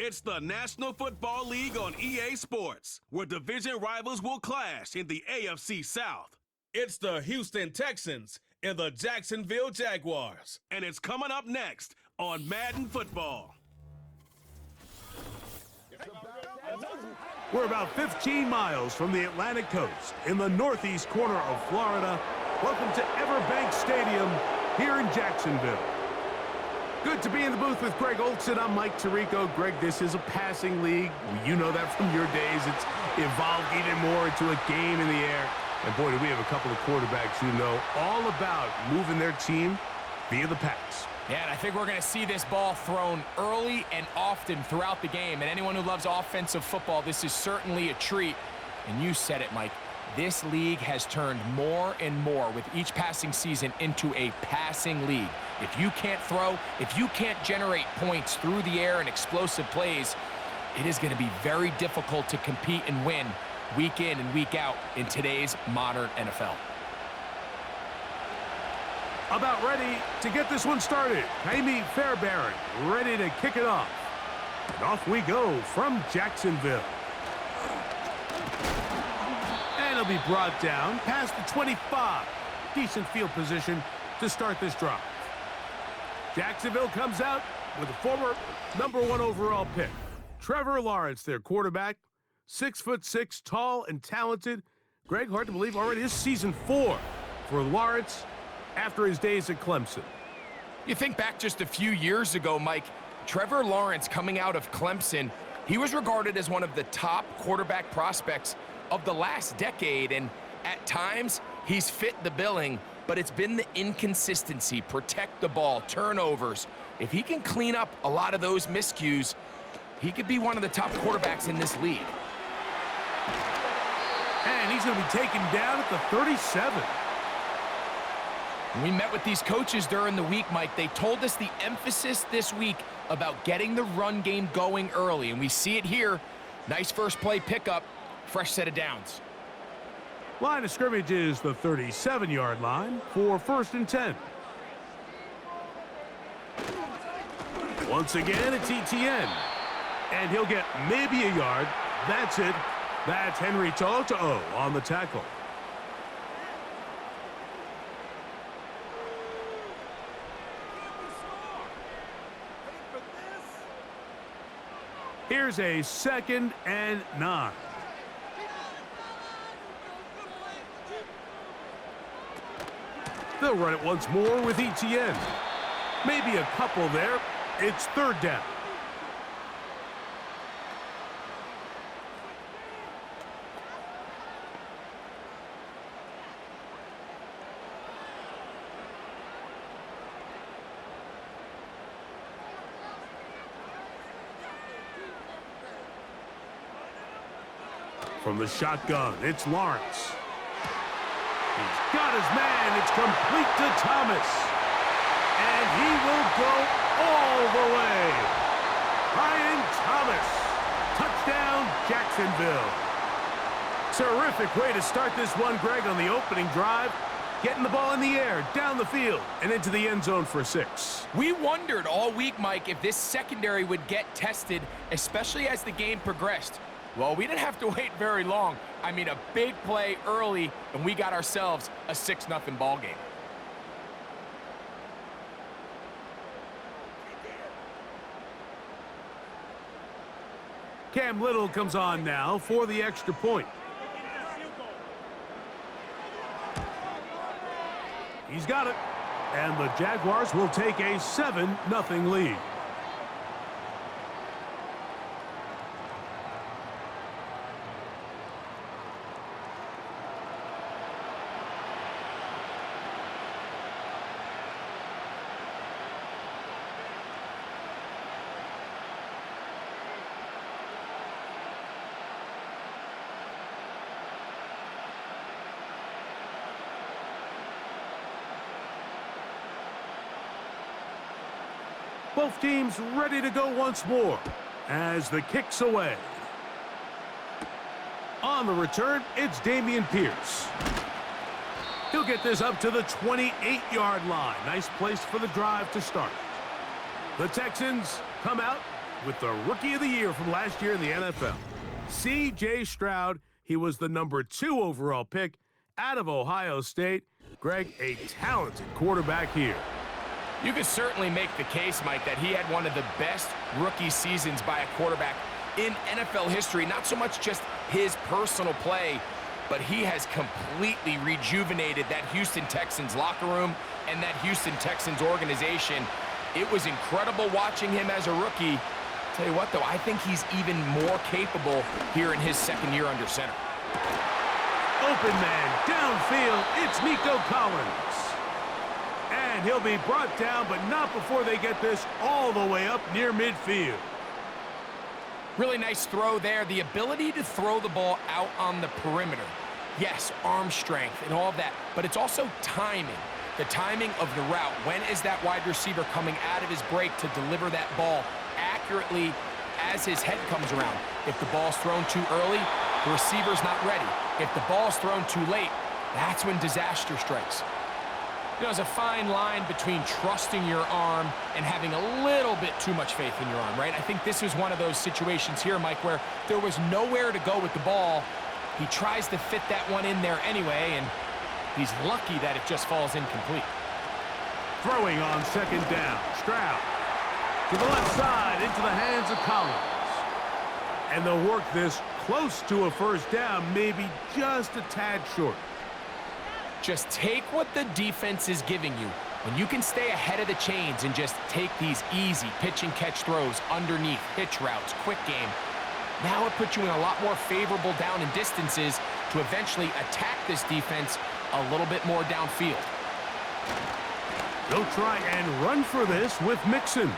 It's the National Football League on EA Sports, where division rivals will clash in the AFC South. It's the Houston Texans and the Jacksonville Jaguars, and it's coming up next on Madden Football. We're about 15 miles from the Atlantic coast in the northeast corner of Florida. Welcome to Everbank Stadium here in Jacksonville. Good to be in the booth with Greg Olson. I'm Mike Tirico. Greg, this is a passing league. You know that from your days. It's evolved even more into a game in the air. And boy, do we have a couple of quarterbacks who know all about moving their team via the pass. Yeah, and I think we're going to see this ball thrown early and often throughout the game. And anyone who loves offensive football, this is certainly a treat. And you said it, Mike. This league has turned more and more with each passing season into a passing league. If you can't throw, if you can't generate points through the air and explosive plays, it is going to be very difficult to compete and win week in and week out in today's modern NFL. About ready to get this one started. Amy Fairbairn ready to kick it off. And off we go from Jacksonville. And it'll be brought down past the 25. Decent field position to start this drive. Jacksonville comes out with a former #1 overall pick. Trevor Lawrence, their quarterback. 6'6", tall and talented. Greg, hard to believe, already is season 4 for Lawrence after his days at Clemson. You think back just a few years ago, Mike, Trevor Lawrence coming out of Clemson, he was regarded as one of the top quarterback prospects of the last decade, and at times he's fit the billing, but it's been the inconsistency, protect the ball, turnovers. If he can clean up a lot of those miscues, he could be one of the top quarterbacks in this league. And he's going to be taken down at the 37. When we met with these coaches during the week, Mike, they told us the emphasis this week about getting the run game going early, and we see it here. Nice first play pickup, fresh set of downs. Line of scrimmage is the 37-yard line for 1st and 10. Once again, it's ETN. And he'll get maybe a yard. That's it. That's Henry To'o on the tackle. Here's a 2nd and 9. They'll run it once more with ETN. Maybe a couple there. It's 3rd down. From the shotgun, it's Lawrence. He's got his man. It's complete to Thomas. And he will go all the way. Ryan Thomas. Touchdown, Jacksonville. Terrific way to start this one, Greg, on the opening drive. Getting the ball in the air, down the field, and into the end zone for 6. We wondered all week, Mike, if this secondary would get tested, especially as the game progressed. Well, we didn't have to wait very long. I mean, a big play early, and we got ourselves a 6-0 ball game. Cam Little comes on now for the extra point. He's got it. And the Jaguars will take a 7-0 lead. Both teams ready to go once more as the kick's away. On the return, it's Dameon Pierce. He'll get this up to the 28-yard line. Nice place for the drive to start. The Texans come out with the Rookie of the Year from last year in the NFL. C.J. Stroud, he was the #2 overall pick out of Ohio State. Greg, a talented quarterback here. You could certainly make the case, Mike, that he had one of the best rookie seasons by a quarterback in NFL history. Not so much just his personal play, but he has completely rejuvenated that Houston Texans locker room and that Houston Texans organization. It was incredible watching him as a rookie. Tell you what, though, I think he's even more capable here in his second year under center. Open man, downfield, it's Nico Collins. And he'll be brought down, but not before they get this all the way up near midfield. Really nice throw there. The ability to throw the ball out on the perimeter. Yes, arm strength and all of that, but it's also timing. The timing of the route. When is that wide receiver coming out of his break to deliver that ball accurately as his head comes around? If the ball's thrown too early, the receiver's not ready. If the ball's thrown too late, that's when disaster strikes. You know, there's a fine line between trusting your arm and having a little bit too much faith in your arm, right? I think this is one of those situations here, Mike, where there was nowhere to go with the ball. He tries to fit that one in there anyway, and he's lucky that it just falls incomplete. Throwing on second down. Stroud to the left side into the hands of Collins. And they'll work this close to a first down, maybe just a tad short. Just take what the defense is giving you. When you can stay ahead of the chains and just take these easy pitch and catch throws underneath, hitch routes, quick game, now it puts you in a lot more favorable down and distances to eventually attack this defense a little bit more downfield. They'll try and run for this with Mixon.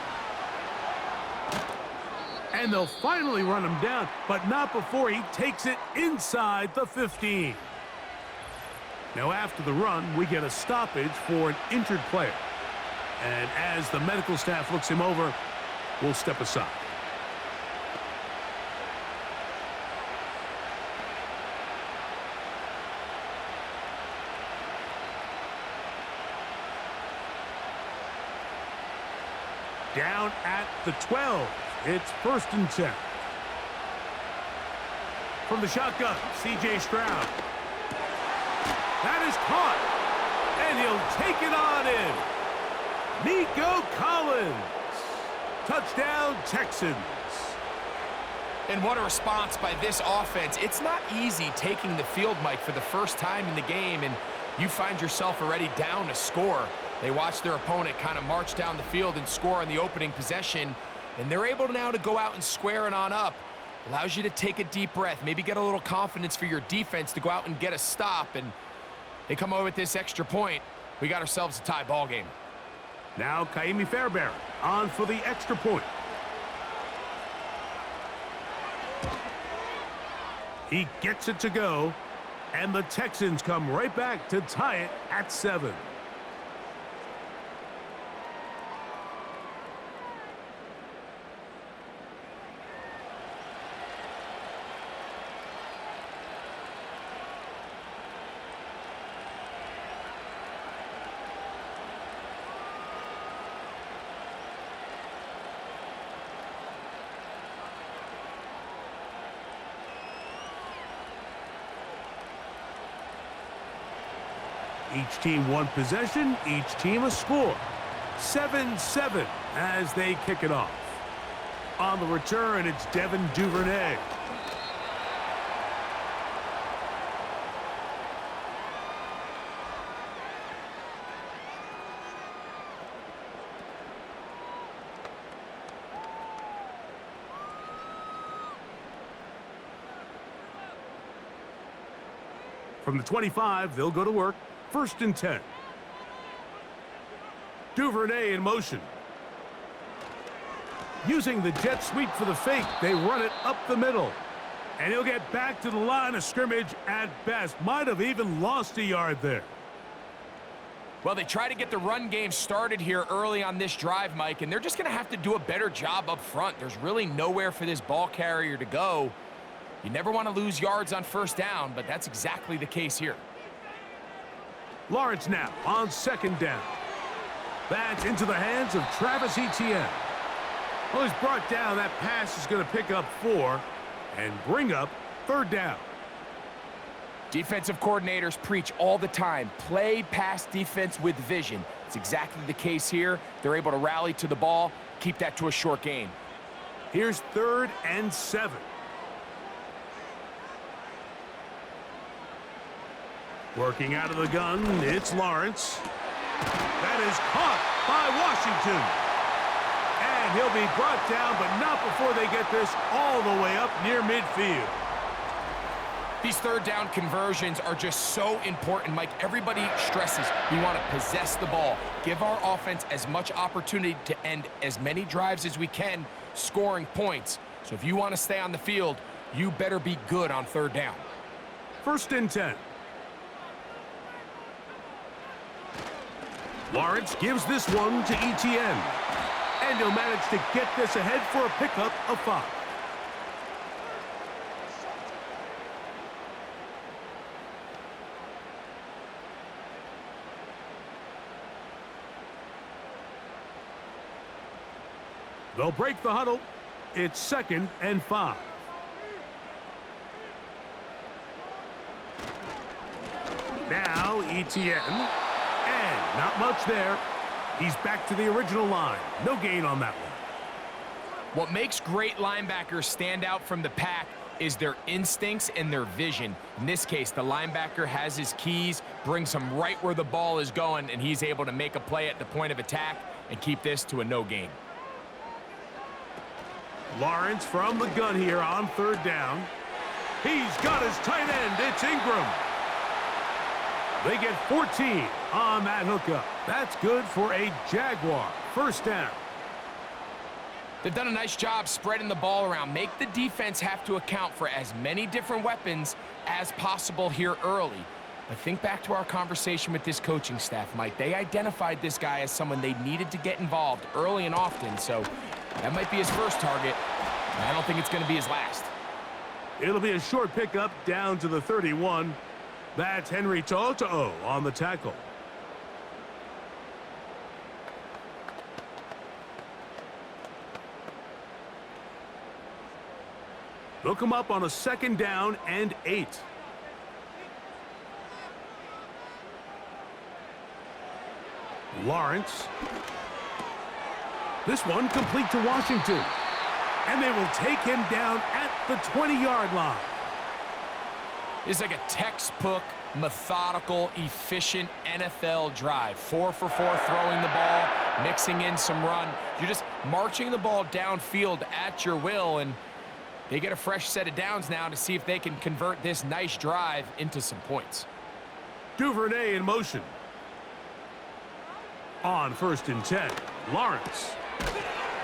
And they'll finally run him down, but not before he takes it inside the 15. Now after the run, we get a stoppage for an injured player. And as the medical staff looks him over, we'll step aside. Down at the 12. It's 1st and 10. From the shotgun, C.J. Stroud. That is caught. And he'll take it on in. Nico Collins. Touchdown, Texans. And what a response by this offense. It's not easy taking the field, Mike, for the first time in the game, and you find yourself already down a score. They watch their opponent kind of march down the field and score on the opening possession, and they're able now to go out and square it on up. Allows you to take a deep breath, maybe get a little confidence for your defense to go out and get a stop, and they come over with this extra point. We got ourselves a tie ball game. Now Kaimi Fairbairn on for the extra point. He gets it to go, and the Texans come right back to tie it at 7. Each team one possession, each team a score. 7-7 as they kick it off. On the return, it's Devin Duvernay. From the 25, they'll go to work. 1st and 10. Duvernay in motion. Using the jet sweep for the fake, they run it up the middle. And he'll get back to the line of scrimmage at best. Might have even lost a yard there. Well, they try to get the run game started here early on this drive, Mike, and they're just going to have to do a better job up front. There's really nowhere for this ball carrier to go. You never want to lose yards on 1st down, but that's exactly the case here. Lawrence now on 2nd down. That's into the hands of Travis Etienne. Well, he's brought down. That pass is going to pick up 4 and bring up 3rd down. Defensive coordinators preach all the time, play pass defense with vision. It's exactly the case here. They're able to rally to the ball, keep that to a short gain. Here's 3rd and 7. Working out of the gun, it's Lawrence. That is caught by Washington. And he'll be brought down, but not before they get this all the way up near midfield. These 3rd down conversions are just so important, Mike. Everybody stresses we want to possess the ball, give our offense as much opportunity to end as many drives as we can, scoring points. So if you want to stay on the field, you better be good on 3rd down. 1st and 10. Lawrence gives this one to ETN. And he'll manage to get this ahead for a pickup of 5. They'll break the huddle. It's 2nd and 5. Now ETN. And not much there. He's back to the original line. No gain on that one. What makes great linebackers stand out from the pack is their instincts and their vision. In this case, the linebacker has his keys, brings him right where the ball is going, and he's able to make a play at the point of attack and keep this to a no gain. Lawrence from the gun here on 3rd down. He's got his tight end. It's Ingram. They get 14 on that hookup. That's good for a Jaguar. 1st down. They've done a nice job spreading the ball around. Make the defense have to account for as many different weapons as possible here early. But think back to our conversation with this coaching staff, Mike. They identified this guy as someone they needed to get involved early and often, so that might be his first target. I don't think it's going to be his last. It'll be a short pickup down to the 31. That's Henry To'o on the tackle. They'll come up on a 2nd down and 8. Lawrence. This one complete to Washington. And they will take him down at the 20-yard line. It's like a textbook, methodical, efficient NFL drive. 4 for 4 throwing the ball, mixing in some run. You're just marching the ball downfield at your will, and they get a fresh set of downs now to see if they can convert this nice drive into some points. Duvernay in motion. On 1st and 10, Lawrence.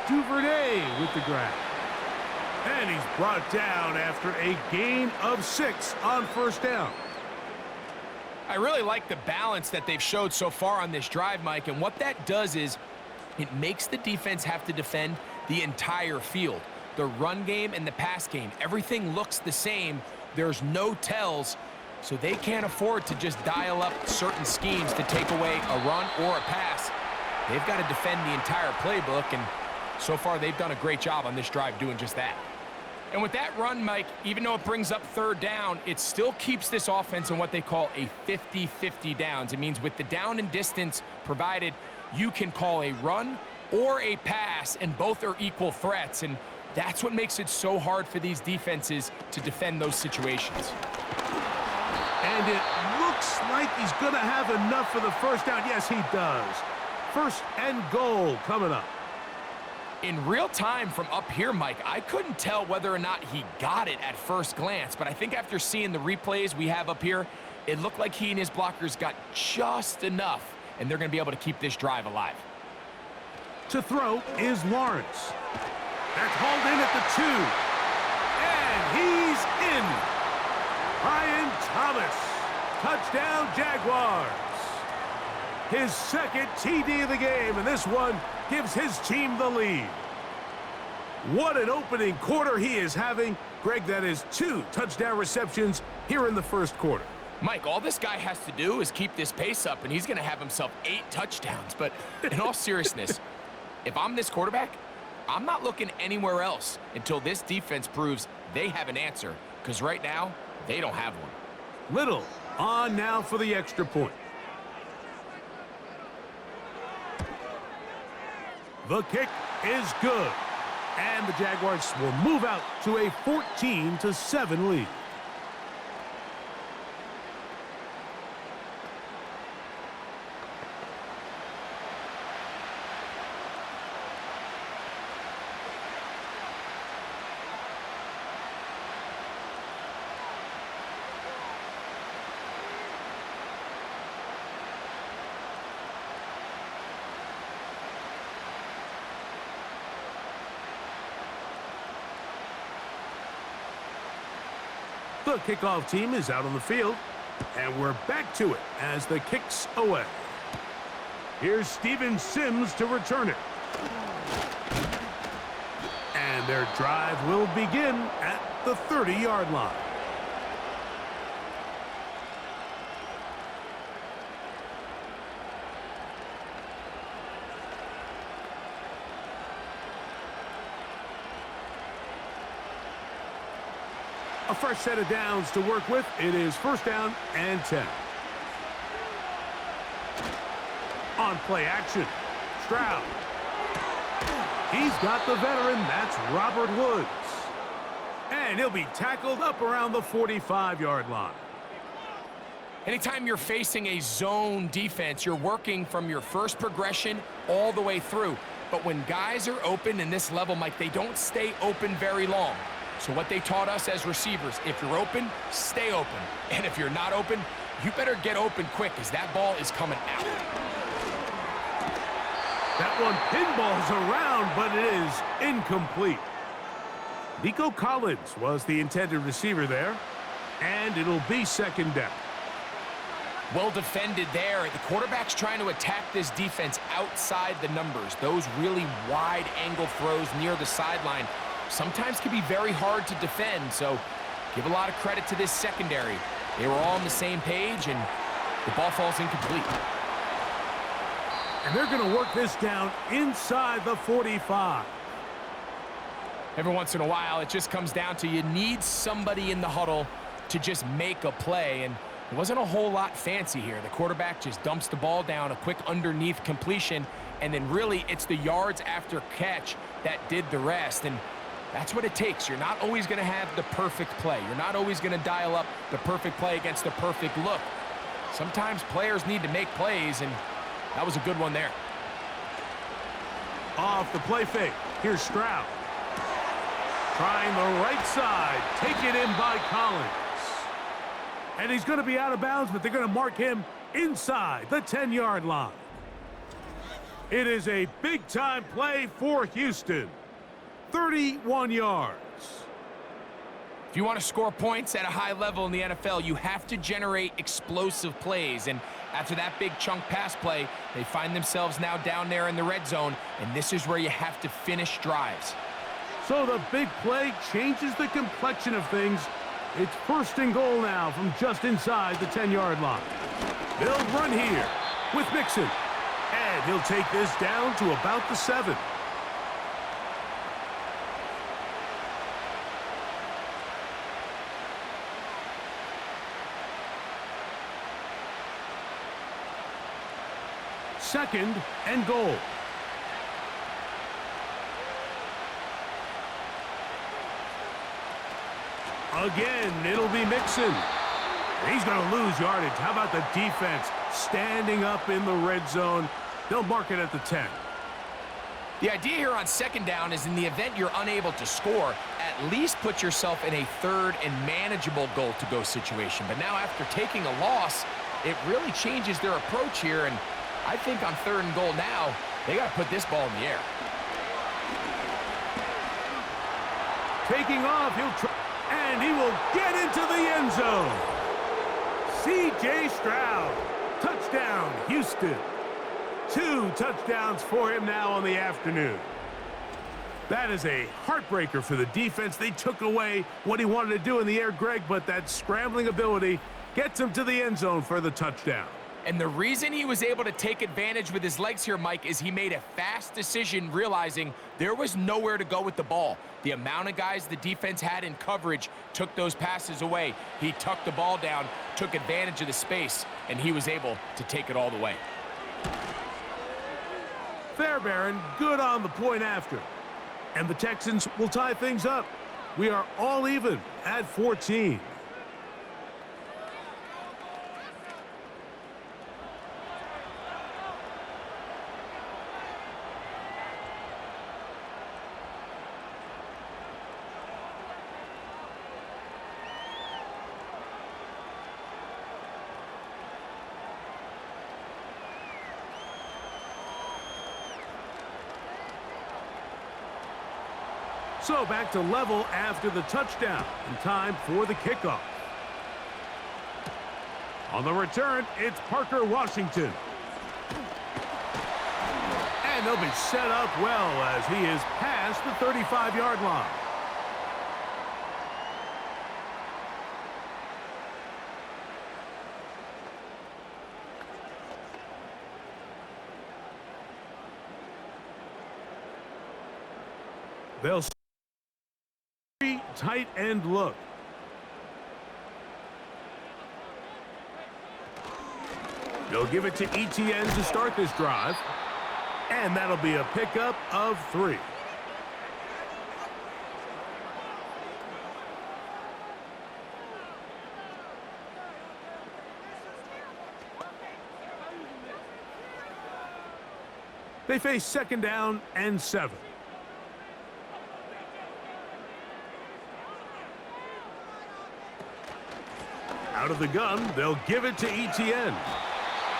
Duvernay with the grab. And he's brought down after a gain of 6 on 1st down. I really like the balance that they've showed so far on this drive, Mike, and what that does is it makes the defense have to defend the entire field. The run game and the pass game, everything looks the same. There's no tells, so they can't afford to just dial up certain schemes to take away a run or a pass. They've got to defend the entire playbook, and so far they've done a great job on this drive doing just that. And with that run, Mike, even though it brings up 3rd down, it still keeps this offense in what they call a 50-50 downs. It means with the down and distance provided, you can call a run or a pass, and both are equal threats. And that's what makes it so hard for these defenses to defend those situations. And it looks like he's going to have enough for the 1st down. Yes, he does. 1st and goal coming up. In real time from up here, Mike, I couldn't tell whether or not he got it at first glance, but I think after seeing the replays we have up here, it looked like he and his blockers got just enough, and they're going to be able to keep this drive alive. To throw is Lawrence. That's hauled in at the 2. And he's in. Brian Thomas. Touchdown, Jaguars. His 2nd TD of the game, and this one gives his team the lead. What an opening quarter he is having. Greg, that is 2 touchdown receptions here in the 1st quarter. Mike, all this guy has to do is keep this pace up, and he's going to have himself 8 touchdowns. But in all seriousness, if I'm this quarterback, I'm not looking anywhere else until this defense proves they have an answer, because right now, they don't have one. Little on now for the extra point. The kick is good. And the Jaguars will move out to a 14-7 lead. The kickoff team is out on the field, and we're back to it as the kick's away. Here's Steven Sims to return it. And their drive will begin at the 30-yard line. A fresh set of downs to work with. It is 1st down and 10. On play action, Stroud. He's got the veteran. That's Robert Woods. And he'll be tackled up around the 45-yard line. Anytime you're facing a zone defense, you're working from your first progression all the way through. But when guys are open in this level, Mike, they don't stay open very long. So what they taught us as receivers, if you're open, stay open. And if you're not open, you better get open quick, because that ball is coming out. That one pinballs around, but it is incomplete. Nico Collins was the intended receiver there, and it'll be 2nd down. Well defended there. The quarterback's trying to attack this defense outside the numbers. Those really wide angle throws near the sideline sometimes can be very hard to defend, so give a lot of credit to this secondary. They were all on the same page, and the ball falls incomplete. And they're going to work this down inside the 45. Every once in a while, it just comes down to you need somebody in the huddle to just make a play, and it wasn't a whole lot fancy here. The quarterback just dumps the ball down, a quick underneath completion, and then really it's the yards after catch that did the rest. And that's what it takes. You're not always going to have the perfect play. You're not always going to dial up the perfect play against the perfect look. Sometimes players need to make plays, and that was a good one there. Off the play fake. Here's Stroud. Trying the right side. Taken in by Collins. And he's going to be out of bounds, but they're going to mark him inside the 10-yard line. It is a big-time play for Houston. 31 yards. If you want to score points at a high level in the NFL, you have to generate explosive plays. And after that big chunk pass play, they find themselves now down there in the red zone, and this is where you have to finish drives. So the big play changes the complexion of things. It's 1st and goal now from just inside the 10-yard line. They'll run here with Mixon. And he'll take this down to about the 7. Second and goal. Again, it'll be Mixon. He's going to lose yardage. How about the defense standing up in the red zone? They'll mark it at the 10. The idea here on 2nd down is in the event you're unable to score, at least put yourself in a 3rd and manageable goal-to-go situation. But now after taking a loss, it really changes their approach here, and I think on 3rd and goal now, they got to put this ball in the air. Taking off, he'll try, and he will get into the end zone. C.J. Stroud, touchdown, Houston. 2 touchdowns for him now on the afternoon. That is a heartbreaker for the defense. They took away what he wanted to do in the air, Greg, but that scrambling ability gets him to the end zone for the touchdown. And the reason he was able to take advantage with his legs here, Mike, is he made a fast decision realizing there was nowhere to go with the ball. The amount of guys the defense had in coverage took those passes away. He tucked the ball down, took advantage of the space, and he was able to take it all the way. Fair, Baron. Good on the point after. And the Texans will tie things up. We are all even at 14. So back to level after the touchdown, and time for the kickoff. On the return, it's Parker Washington. And they'll be set up well as he is past the 35-yard line. They'll tight end look. They'll give it to ETN to start this drive. And that'll be a pickup of 3. They face second down and 7. Out of the gun, they'll give it to ETN.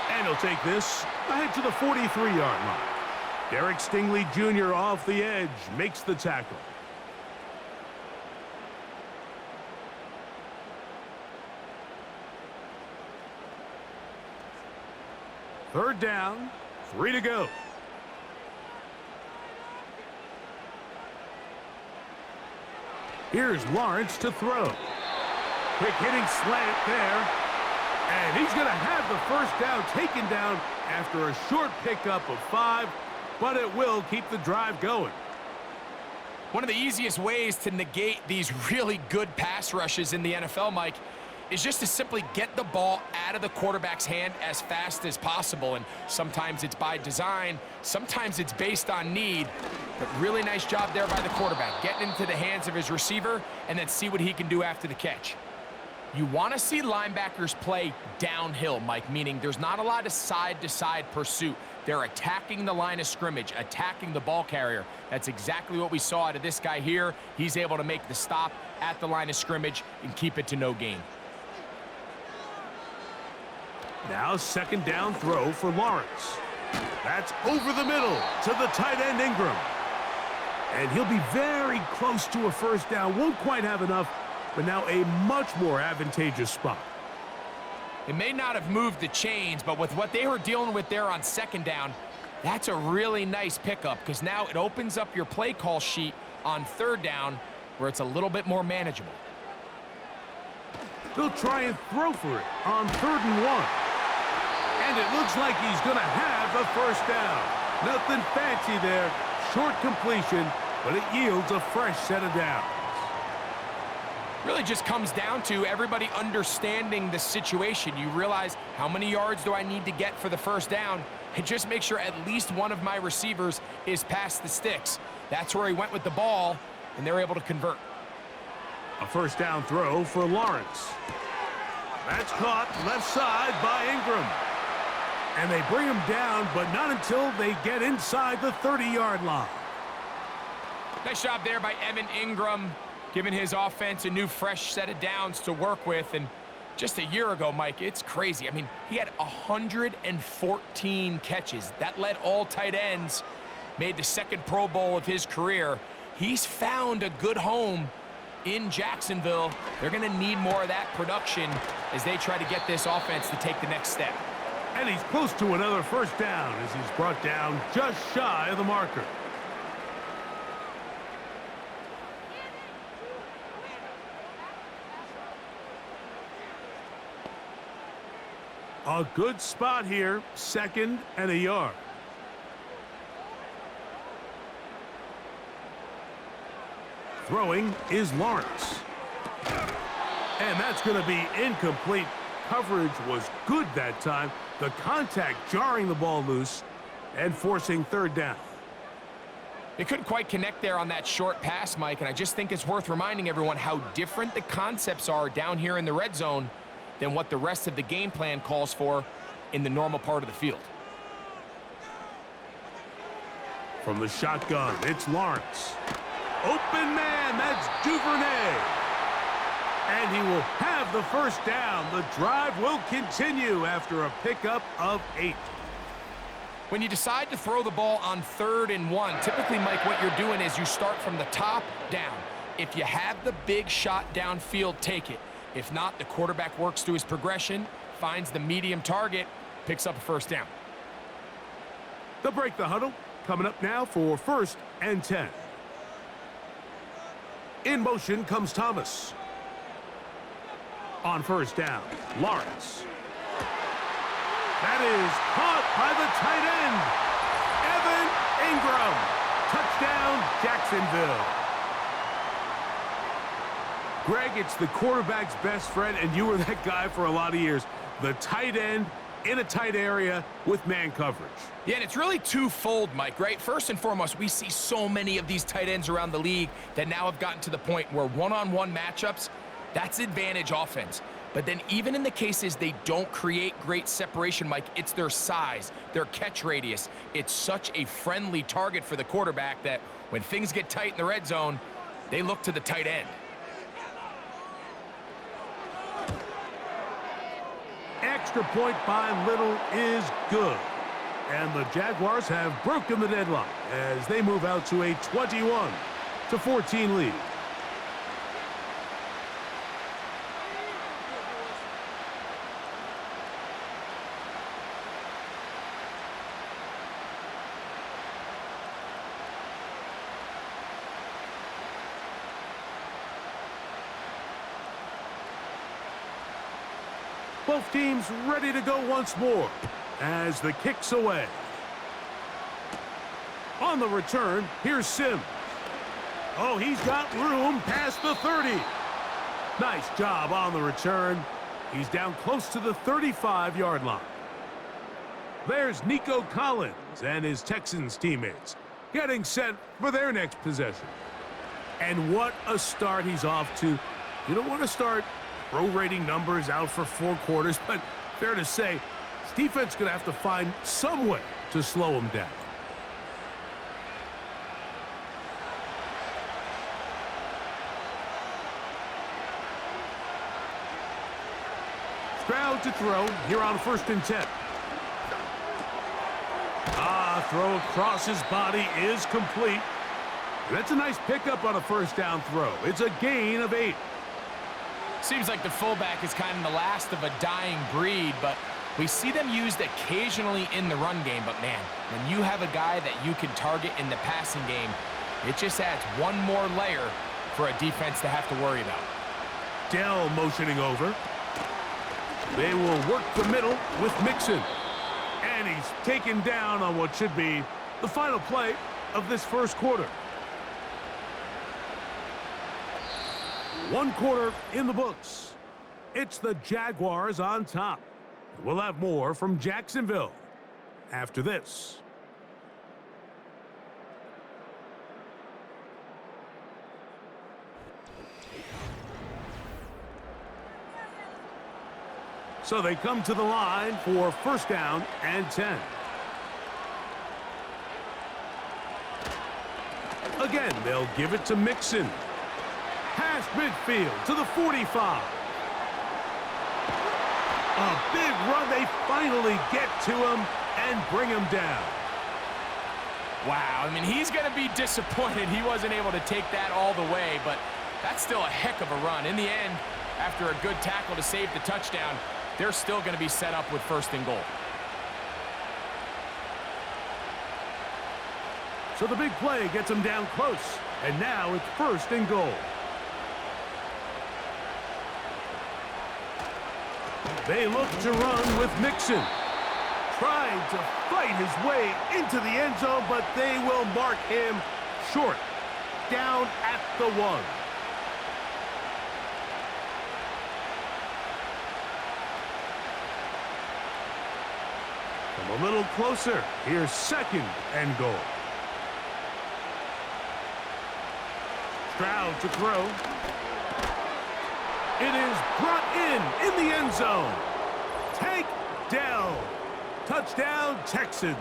And he'll take this ahead to the 43-yard line. Derek Stingley Jr. off the edge makes the tackle. Third down, 3 to go. Here's Lawrence to throw. Quick hitting slant there. And he's going to have the first down taken down after a short pickup of 5, but it will keep the drive going. One of the easiest ways to negate these really good pass rushes in the NFL, Mike, is just to simply get the ball out of the quarterback's hand as fast as possible. And sometimes it's by design, sometimes it's based on need. But really nice job there by the quarterback, getting into the hands of his receiver and then see what he can do after the catch. You want to see linebackers play downhill, Mike, meaning there's not a lot of side-to-side pursuit. They're attacking the line of scrimmage, attacking the ball carrier. That's exactly what we saw out of this guy here. He's able to make the stop at the line of scrimmage and keep it to no gain. Now second down throw for Lawrence. That's over the middle to the tight end Ingram. And he'll be very close to a first down. Won't quite have enough, but now a much more advantageous spot. It may not have moved the chains, but with what they were dealing with there on second down, that's a really nice pickup because now it opens up your play call sheet on third down where it's a little bit more manageable. They'll try and throw for it on 3rd and 1. And it looks like he's going to have a first down. Nothing fancy there. Short completion, but it yields a fresh set of downs. Really just comes down to everybody understanding the situation. You realize how many yards do I need to get for the first down, and just make sure at least one of my receivers is past the sticks. That's where he went with the ball, and they're able to convert. A first down throw for Lawrence. That's caught left side by Ingram. And they bring him down, but not until they get inside the 30-yard line. Nice job there by Evan Ingram, giving his offense a new fresh set of downs to work with. And just a year ago, Mike, it's crazy. I mean, he had 114 catches. That led all tight ends, made the second Pro Bowl of his career. He's found a good home in Jacksonville. They're going to need more of that production as they try to get this offense to take the next step. And he's close to another first down as he's brought down just shy of the marker. A good spot here, 2nd and a yard. Throwing is Lawrence. And that's going to be incomplete. Coverage was good that time. The contact jarring the ball loose and forcing 3rd down. They couldn't quite connect there on that short pass, Mike, and I just think it's worth reminding everyone how different the concepts are down here in the red zone than what the rest of the game plan calls for in the normal part of the field. From the shotgun, it's Lawrence. Open man, that's Duvernay. And he will have the 1st down. The drive will continue after a pickup of 8. When you decide to throw the ball on 3rd and 1, typically, Mike, what you're doing is you start from the top down. If you have the big shot downfield, take it. If not, the quarterback works through his progression, finds the medium target, picks up a 1st down. They'll break the huddle. Coming up now for 1st and 10. In motion comes Thomas. On 1st down, Lawrence. That is caught by the tight end, Evan Ingram. Touchdown, Jacksonville. Greg, it's the quarterback's best friend, and you were that guy for a lot of years. The tight end in a tight area with man coverage. Yeah, and it's really twofold, Mike, right? First and foremost, we see so many of these tight ends around the league that now have gotten to the point where one-on-one matchups, that's advantage offense. But then even in the cases they don't create great separation, Mike, it's their size, their catch radius. It's such a friendly target for the quarterback that when things get tight in the red zone, they look to the tight end. Extra point by Little is good. And the Jaguars have broken the deadlock as they move out to a 21-14 lead. Both teams ready to go once more as the kick's away. On the return, here's Sims. Oh, he's got room past the 30. Nice job on the return. He's down close to the 35-yard line. There's Nico Collins and his Texans teammates getting set for their next possession. And what a start he's off to. You don't want to start prorating numbers out for 4 quarters, but fair to say, his defense going to have to find some way to slow him down. Stroud to throw here on 1st and 10. Throw across his body is complete. That's a nice pickup on a 1st down throw. It's a gain of 8. Seems like the fullback is kind of the last of a dying breed, but we see them used occasionally in the run game. But, man, when you have a guy that you can target in the passing game, it just adds one more layer for a defense to have to worry about. Dell motioning over. They will work the middle with Mixon. And he's taken down on what should be the final play of this 1st quarter. 1 quarter in the books. It's the Jaguars on top. We'll have more from Jacksonville after this. So they come to the line for 1st down and 10. Again, they'll give it to Mixon. Past midfield to the 45. A big run. They finally get to him and bring him down. Wow, I mean, he's going to be disappointed he wasn't able to take that all the way, but that's still a heck of a run. In the end, after a good tackle to save the touchdown, they're still going to be set up with 1st and goal. So the big play gets him down close, and now it's 1st and goal. They look to run with Mixon. Trying to fight his way into the end zone, but they will mark him short. Down at the 1. From a little closer, here's 2nd and goal. Stroud to throw. It is brought in the end zone. Take down. Touchdown, Texans.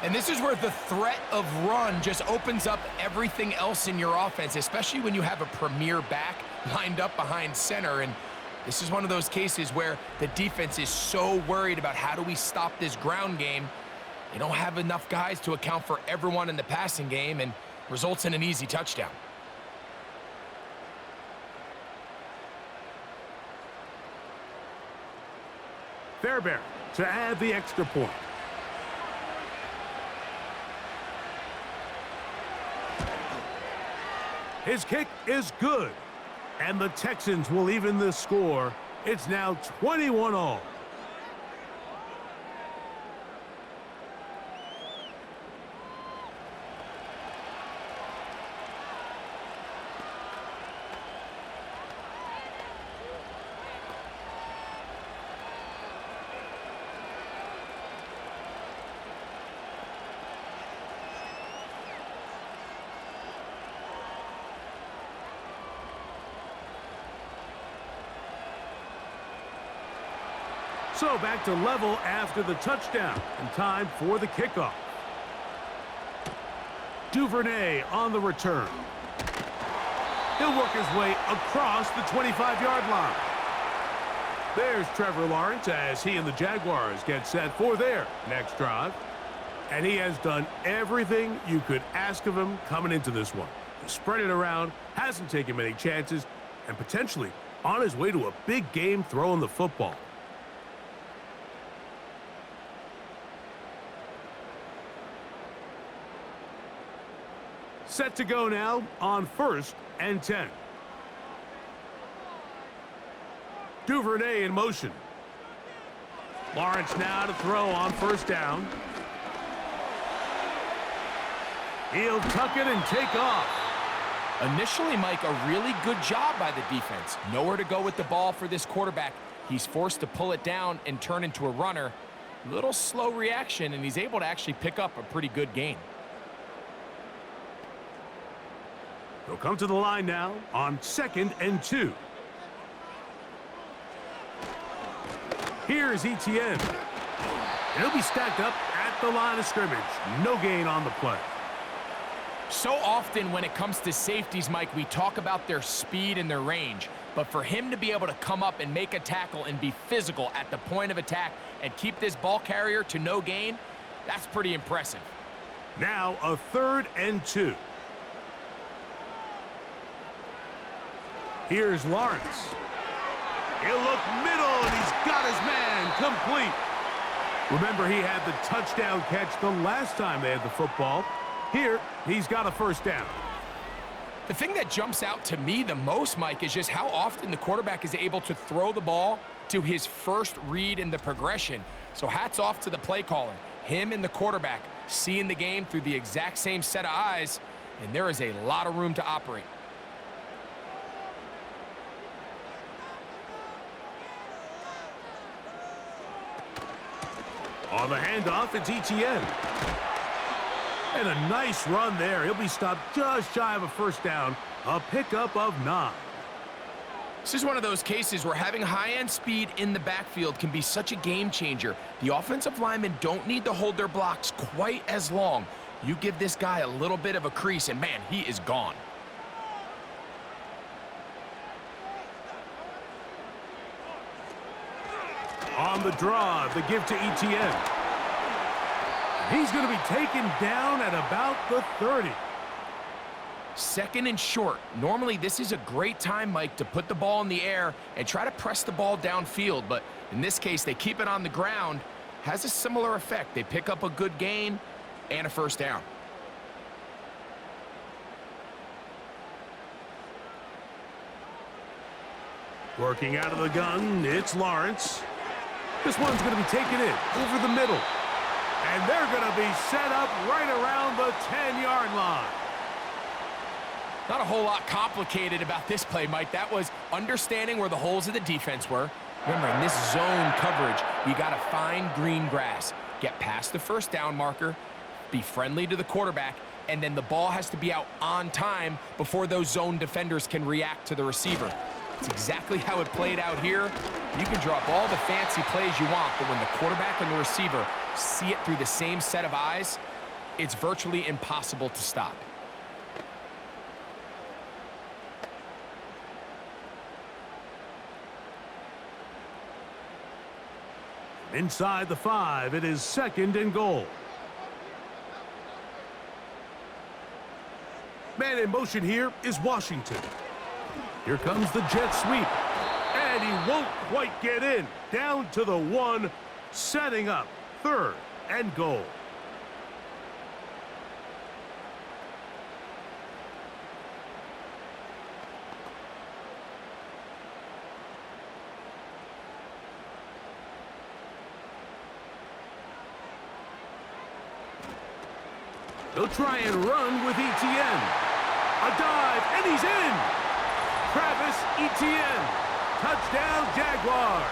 And this is where the threat of run just opens up everything else in your offense, especially when you have a premier back lined up behind center. And this is one of those cases where the defense is so worried about how do we stop this ground game. They don't have enough guys to account for everyone in the passing game, and results in an easy touchdown. Fairbairn to add the extra point. His kick is good, and the Texans will even the score. It's now 21-all. So back to level after the touchdown, and time for the kickoff. Duvernay on the return. He'll work his way across the 25-yard line. There's Trevor Lawrence as he and the Jaguars get set for their next drive. And he has done everything you could ask of him coming into this one. Spread it around, hasn't taken many chances, and potentially on his way to a big game throwing the football. Set to go now on 1st and 10. Duvernay in motion. Lawrence now to throw on 1st down. He'll tuck it and take off. Initially, Mike, a really good job by the defense. Nowhere to go with the ball for this quarterback. He's forced to pull it down and turn into a runner. Little slow reaction, and he's able to actually pick up a pretty good gain. They'll come to the line now on 2nd and 2. Here's ETN. He'll be stacked up at the line of scrimmage. No gain on the play. So often when it comes to safeties, Mike, we talk about their speed and their range. But for him to be able to come up and make a tackle and be physical at the point of attack and keep this ball carrier to no gain, that's pretty impressive. Now a 3rd and 2. Here's Lawrence. He'll look middle, and he's got his man complete. Remember, he had the touchdown catch the last time they had the football. Here, he's got a 1st down. The thing that jumps out to me the most, Mike, is just how often the quarterback is able to throw the ball to his first read in the progression. So hats off to the play caller. Him and the quarterback seeing the game through the exact same set of eyes, and there is a lot of room to operate. On the handoff, it's ETN. And a nice run there. He'll be stopped just shy of a 1st down. A pickup of 9. This is one of those cases where having high-end speed in the backfield can be such a game changer. The offensive linemen don't need to hold their blocks quite as long. You give this guy a little bit of a crease, and man, he is gone. On the draw, the give to ETN. He's going to be taken down at about the 30. 2nd and short. Normally, this is a great time, Mike, to put the ball in the air and try to press the ball downfield. But in this case, they keep it on the ground. Has a similar effect. They pick up a good gain and a 1st down. Working out of the gun, it's Lawrence. This one's going to be taken in over the middle. And they're going to be set up right around the 10-yard line. Not a whole lot complicated about this play, Mike. That was understanding where the holes of the defense were. Remember, in this zone coverage, you got to find green grass. Get past the first down marker, be friendly to the quarterback, and then the ball has to be out on time before those zone defenders can react to the receiver. It's exactly how it played out here. You can drop all the fancy plays you want, but when the quarterback and the receiver see it through the same set of eyes, it's virtually impossible to stop. Inside the 5, it is 2nd and goal. Man in motion here is Washington. Here comes the jet sweep. And he won't quite get in. Down to the 1, setting up 3rd and goal. They'll try and run with ETN. A dive, and he's in. Travis Etienne. Touchdown, Jaguars.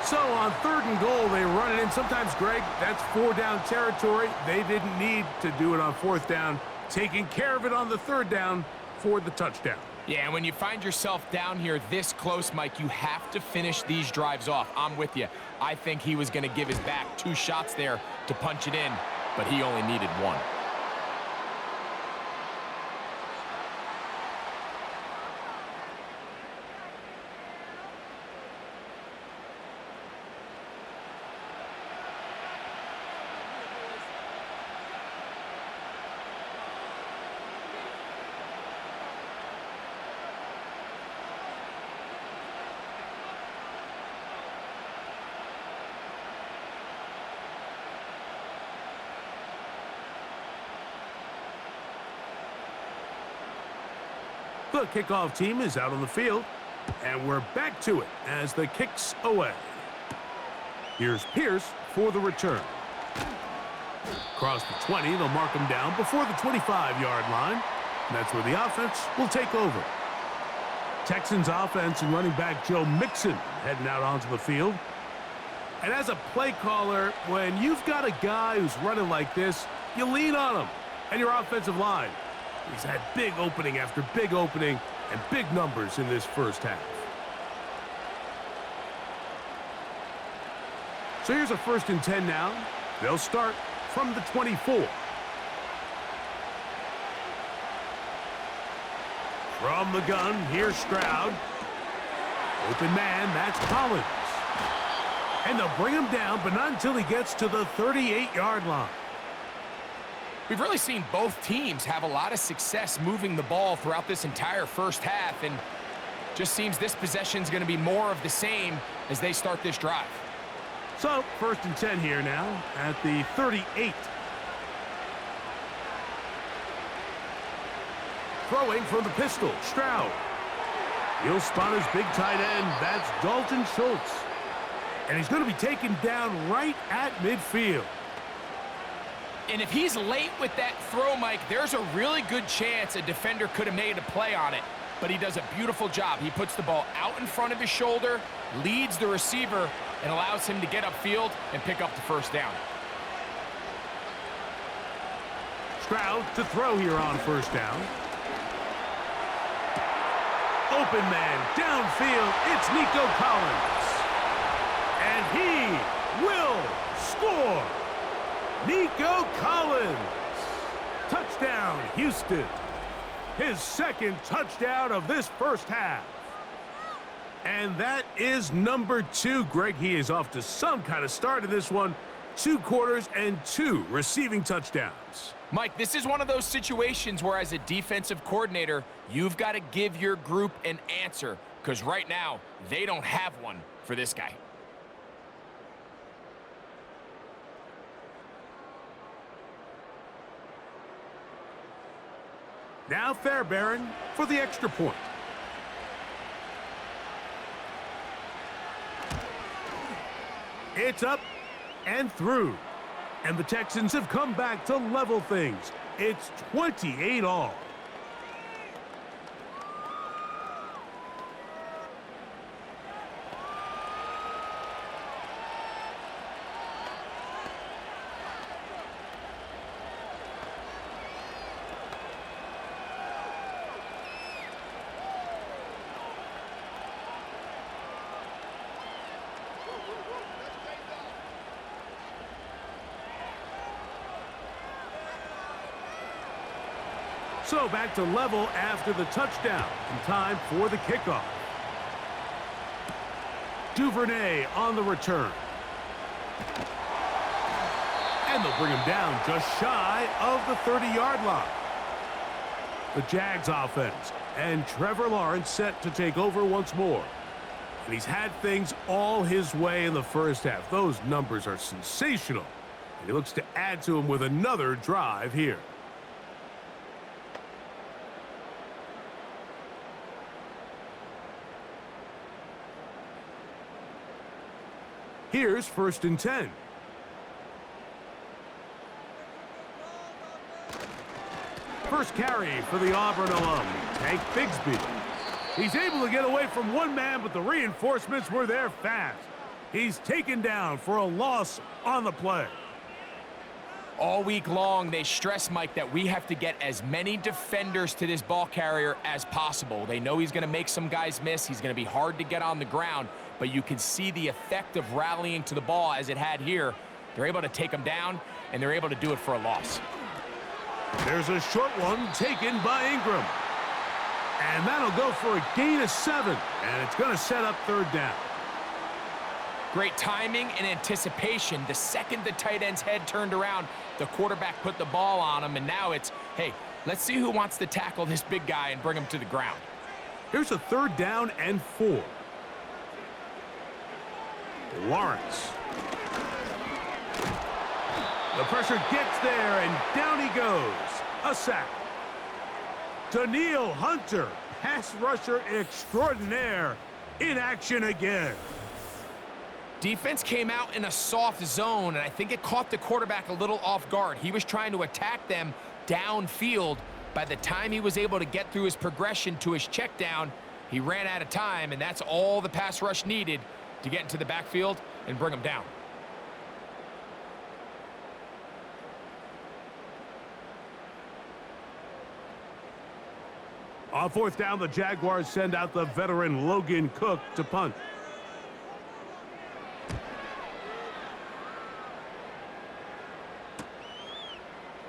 So on 3rd and goal, they run it in. Sometimes, Greg, that's 4-down territory. They didn't need to do it on 4th down. Taking care of it on the 3rd down for the touchdown. Yeah, and when you find yourself down here this close, Mike, you have to finish these drives off. I'm with you. I think he was going to give his back 2 shots there to punch it in, but he only needed 1. The kickoff team is out on the field, and we're back to it as the kick's away. Here's Pierce for the return. Across the 20, they'll mark him down before the 25-yard line. And that's where the offense will take over. Texans offense and running back Joe Mixon heading out onto the field. And as a play caller, when you've got a guy who's running like this, you lean on him and your offensive line. He's had big opening after big opening and big numbers in this first half. So here's a 1st and 10 now. They'll start from the 24. From the gun, here's Stroud. Open man, that's Collins. And they'll bring him down, but not until he gets to the 38-yard line. We've really seen both teams have a lot of success moving the ball throughout this entire first half, and just seems this possession is going to be more of the same as they start this drive. So, 1st and 10 here now at the 38. Throwing from the pistol, Stroud. He'll spot his big tight end. That's Dalton Schultz. And he's going to be taken down right at midfield. And if he's late with that throw, Mike, there's a really good chance a defender could have made a play on it. But he does a beautiful job. He puts the ball out in front of his shoulder, leads the receiver, and allows him to get upfield and pick up the 1st down. Stroud to throw here on 1st down. Open man, downfield, it's Nico Collins. And he will score. Nico Collins. Touchdown, Houston. His 2nd touchdown of this first half. And that is number 2. Greg, he is off to some kind of start in this one. 2 quarters and 2 receiving touchdowns. Mike, this is one of those situations where as a defensive coordinator, you've got to give your group an answer, because right now, they don't have one for this guy. Now Fairbairn for the extra point. It's up and through. And the Texans have come back to level things. It's 28 all. So back to level after the touchdown, and time for the kickoff. Duvernay on the return. And they'll bring him down just shy of the 30-yard line. The Jags offense, and Trevor Lawrence set to take over once more. And he's had things all his way in the first half. Those numbers are sensational. And he looks to add to them with another drive here. Here's 1st and 10. First carry for the Auburn alum, Tank Bigsby. He's able to get away from one man, but the reinforcements were there fast. He's taken down for a loss on the play. All week long, they stress, Mike, that we have to get as many defenders to this ball carrier as possible. They know he's going to make some guys miss. He's going to be hard to get on the ground, but you can see the effect of rallying to the ball as it had here. They're able to take him down, and they're able to do it for a loss. There's a short one taken by Ingram. And that'll go for a gain of 7, and it's going to set up 3rd down. Great timing and anticipation. The second the tight end's head turned around, the quarterback put the ball on him, and now it's, hey, let's see who wants to tackle this big guy and bring him to the ground. Here's a 3rd down and 4. Lawrence. The pressure gets there, and down he goes. A sack. Daniil Hunter, pass rusher extraordinaire, in action again. Defense came out in a soft zone, and I think it caught the quarterback a little off guard. He was trying to attack them downfield. By the time he was able to get through his progression to his check down, he ran out of time, and that's all the pass rush needed to get into the backfield and bring him down. On 4th down, the Jaguars send out the veteran Logan Cook to punt.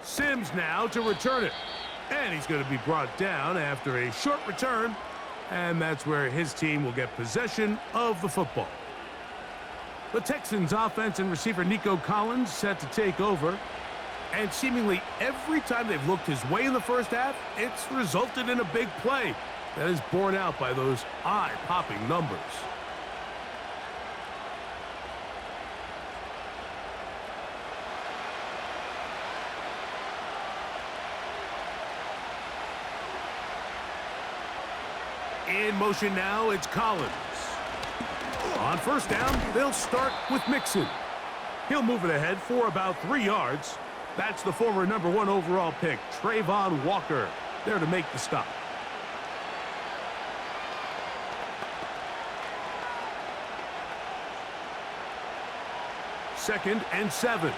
Sims now to return it. And he's going to be brought down after a short return. And that's where his team will get possession of the football. The Texans offense and receiver Nico Collins set to take over. And seemingly every time they've looked his way in the first half, it's resulted in a big play that is borne out by those eye-popping numbers. In motion now, it's Collins. On 1st down, they'll start with Mixon. He'll move it ahead for about 3 yards. That's the former #1 overall pick, Trayvon Walker, there to make the stop. Second and 7.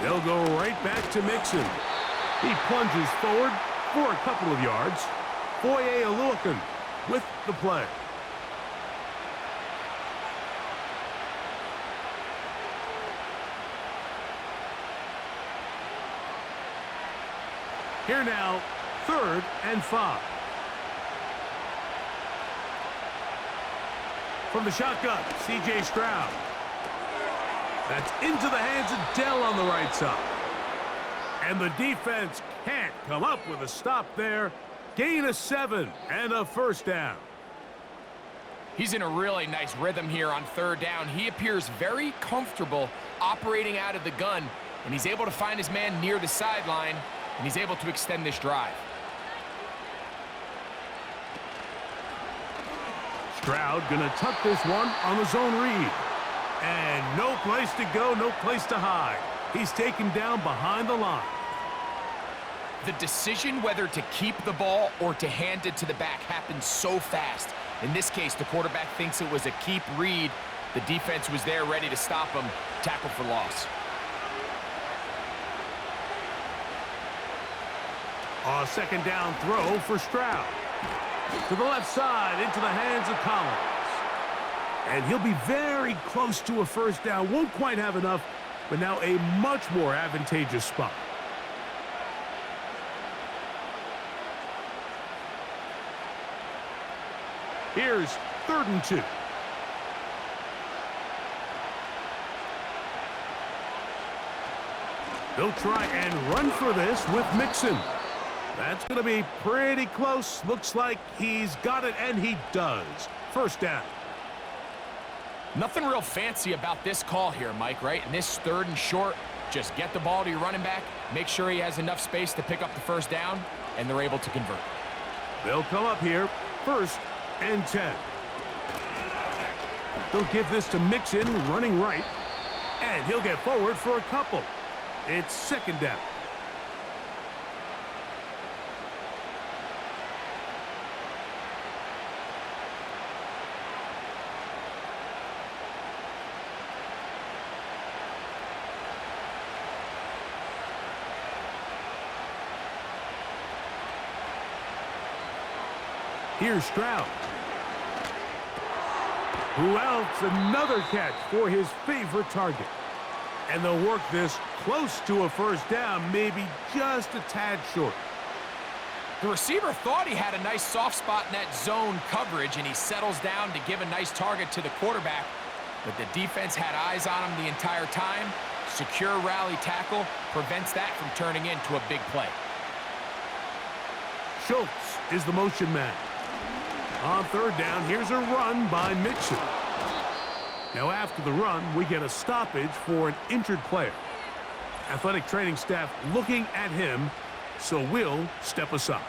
They'll go right back to Mixon. He plunges forward for a couple of yards. Foye Oluokun with the play. Here now, 3rd and 5. From the shotgun, C.J. Stroud. That's into the hands of Dell on the right side. And the defense can't come up with a stop there. Gain of 7 and a 1st down. He's in a really nice rhythm here on 3rd down. He appears very comfortable operating out of the gun, and he's able to find his man near the sideline, and he's able to extend this drive. Stroud gonna tuck this one on the zone read. And no place to go, no place to hide. He's taken down behind the line. The decision whether to keep the ball or to hand it to the back happens so fast. In this case, the quarterback thinks it was a keep read. The defense was there ready to stop him. Tackle for loss. A second down throw for Stroud. To the left side, into the hands of Collins. And he'll be very close to a first down. Won't quite have enough, but now a much more advantageous spot. Here's 3rd and 2. They'll try and run for this with Mixon. That's going to be pretty close. Looks like he's got it, and he does. First down. Nothing real fancy about this call here, Mike, right? In this 3rd and short, just get the ball to your running back, make sure he has enough space to pick up the first down, and they're able to convert. They'll come up here, 1st and 10. They'll give this to Mixon, running right, and he'll get forward for a couple. It's 2nd down. Here's Stroud. Who else? Another catch for his favorite target. And they'll work this close to a first down, maybe just a tad short. The receiver thought he had a nice soft spot in that zone coverage, and he settles down to give a nice target to the quarterback. But the defense had eyes on him the entire time. Secure rally tackle prevents that from turning into a big play. Schultz is the motion man. On 3rd down, here's a run by Mixon. Now after the run, we get a stoppage for an injured player. Athletic training staff looking at him, so we'll step aside.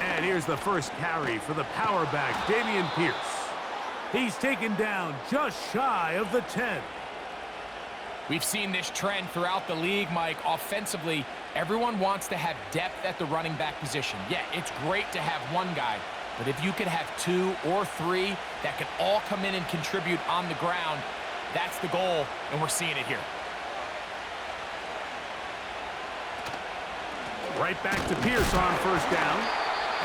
And here's the first carry for the power back, Dameon Pierce. He's taken down just shy of the 10. We've seen this trend throughout the league, Mike. Offensively, everyone wants to have depth at the running back position. Yeah, it's great to have one guy, but if you could have 2 or 3 that can all come in and contribute on the ground, that's the goal, and we're seeing it here. Right back to Pierce on first down.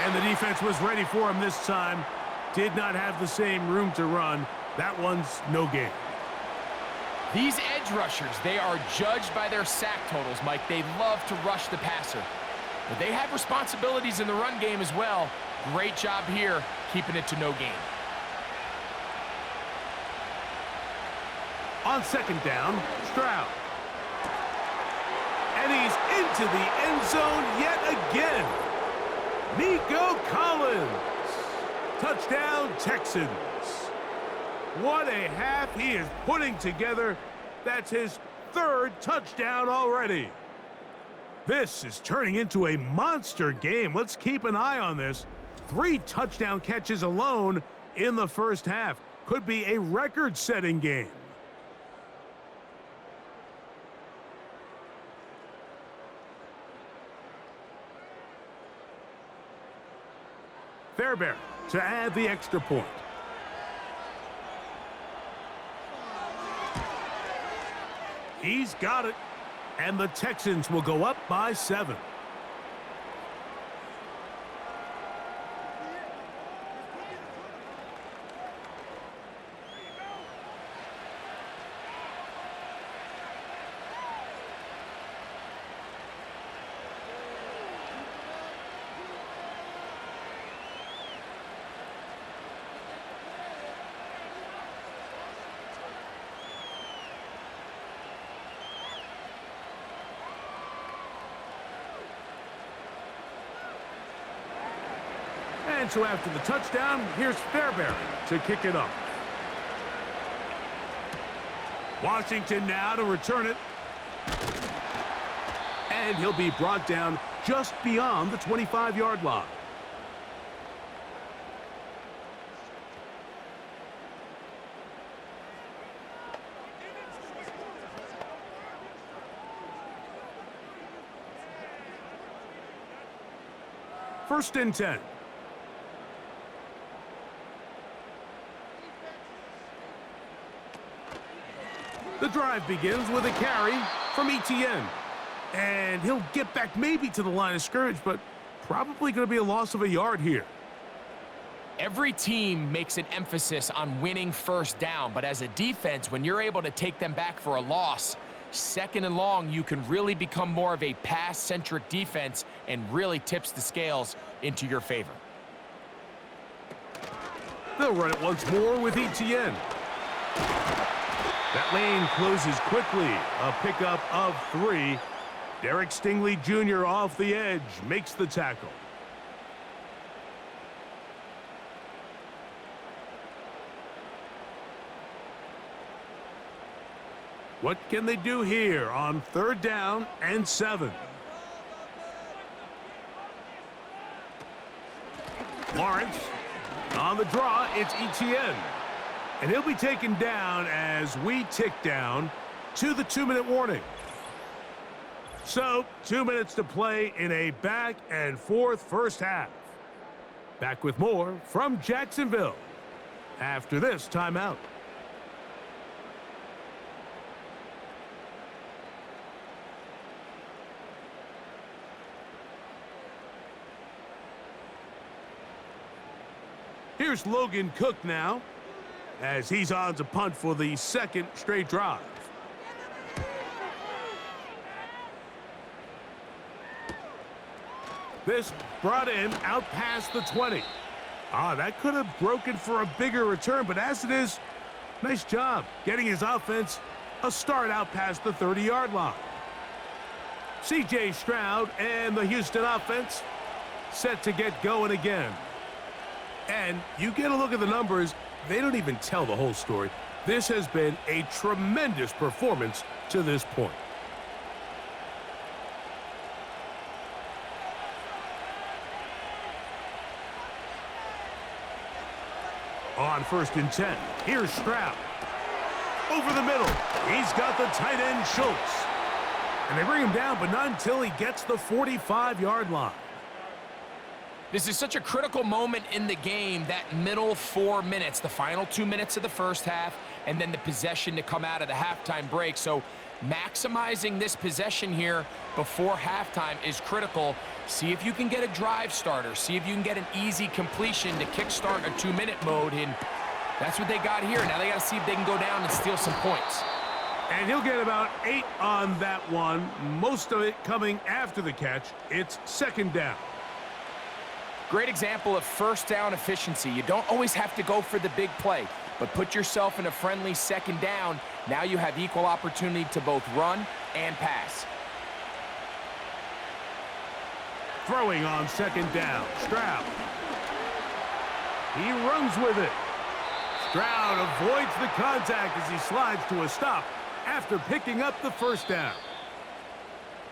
And the defense was ready for him this time. Did not have the same room to run. That one's no gain. These edge rushers, they are judged by their sack totals, Mike. They love to rush the passer. But they have responsibilities in the run game as well. Great job here, keeping it to no gain. On 2nd down, Stroud. And he's into the end zone yet again. Nico Collins. Touchdown, Texans. What a half he is putting together. That's his 3rd touchdown already. This is turning into a monster game. Let's keep an eye on this. 3 touchdown catches alone in the first half. Could be a record-setting game. Fairbairn to add the extra point. He's got it. And the Texans will go up by 7. And so after the touchdown, here's Fairbairn to kick it up. Washington now to return it. And he'll be brought down just beyond the 25-yard line. First and 10. The drive begins with a carry from ETN. And he'll get back maybe to the line of scrimmage, but probably going to be a loss of a yard here. Every team makes an emphasis on winning first down, but as a defense, when you're able to take them back for a loss, second and long, you can really become more of a pass-centric defense and really tips the scales into your favor. They'll run it once more with ETN. That lane closes quickly. A pickup of 3. Derek Stingley Jr. off the edge makes the tackle. What can they do here on 3rd down and 7? Lawrence on the draw, it's ETN. And he'll be taken down as we tick down to the 2-minute warning. So, 2 minutes to play in a back-and-forth first half. Back with more from Jacksonville after this timeout. Here's Logan Cook now, as he's on to punt for the 2nd straight drive. This brought in out past the 20. That could have broken for a bigger return, but as it is, nice job getting his offense a start out past the 30-yard line. C.J. Stroud and the Houston offense set to get going again. And you get a look at the numbers, they don't even tell the whole story. This has been a tremendous performance to this point. On 1st and 10, here's Stroud. Over the middle, he's got the tight end Schultz. And they bring him down, but not until he gets the 45-yard line. This is such a critical moment in the game, that middle 4 minutes, the final 2 minutes of the first half, and then the possession to come out of the halftime break. So maximizing this possession here before halftime is critical. See if you can get a drive starter. See if you can get an easy completion to kickstart a 2-minute mode, and that's what they got here. Now they got to see if they can go down and steal some points. And he'll get about 8 on that one, most of it coming after the catch. It's 2nd down. Great example of first down efficiency. You don't always have to go for the big play, but put yourself in a friendly 2nd down. Now you have equal opportunity to both run and pass. Throwing on 2nd down, Stroud. He runs with it. Stroud avoids the contact as he slides to a stop after picking up the 1st down.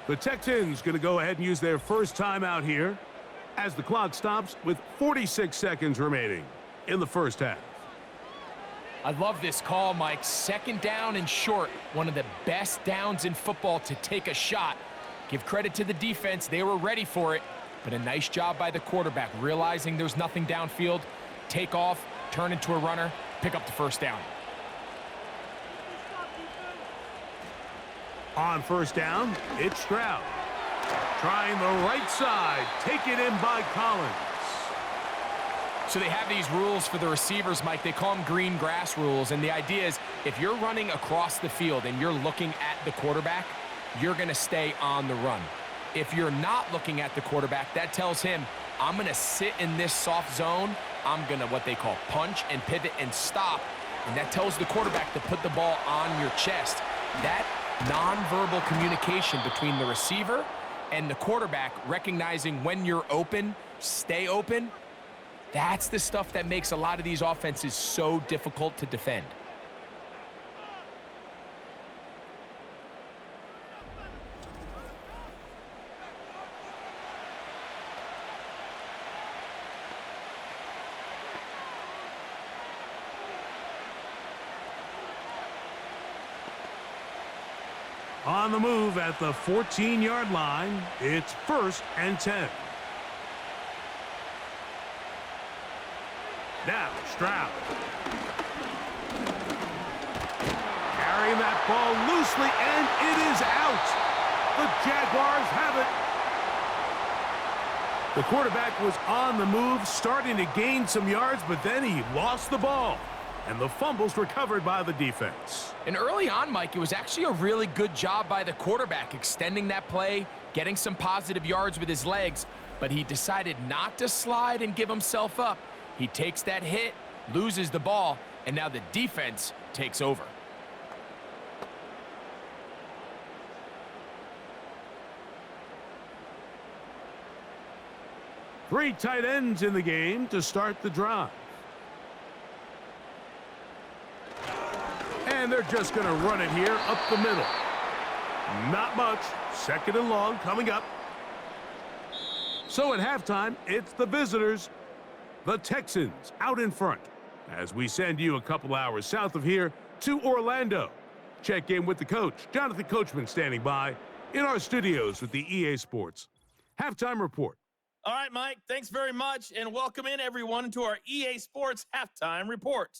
The Texans going to go ahead and use their first timeout here as the clock stops with 46 seconds remaining in the first half. I love this call, Mike. 2nd down and short. One of the best downs in football to take a shot. Give credit to the defense. They were ready for it. But a nice job by the quarterback, realizing there's nothing downfield. Take off, turn into a runner, pick up the 1st down. On 1st down, it's Stroud. Trying the right side. Taken in by Collins. So they have these rules for the receivers, Mike. They call them green grass rules. And the idea is if you're running across the field and you're looking at the quarterback, you're going to stay on the run. If you're not looking at the quarterback, that tells him, I'm going to sit in this soft zone. I'm going to what they call punch and pivot and stop. And that tells the quarterback to put the ball on your chest. That nonverbal communication between the receiver and the quarterback, recognizing when you're open, stay open, That's the stuff that makes a lot of these offenses so difficult to defend. On the move at the 14-yard line, it's 1st and 10. Now, Stroud. Carrying that ball loosely, and it is out. The Jaguars have it. The quarterback was on the move, starting to gain some yards, but then he lost the ball. And the fumble's recovered by the defense. And early on, Mike, it was actually a really good job by the quarterback, extending that play, getting some positive yards with his legs, but he decided not to slide and give himself up. He takes that hit, loses the ball, and now the defense takes over. Three tight ends in the game to start the drive. And they're just going to run it here up the middle. Not much. 2nd and long coming up. So at halftime, it's the visitors, the Texans, out in front, as we send you a couple hours south of here to Orlando. Check in with the coach, Jonathan Coachman, standing by in our studios with the EA Sports Halftime Report. All right, Mike, thanks very much, and welcome in, everyone, to our EA Sports Halftime Report.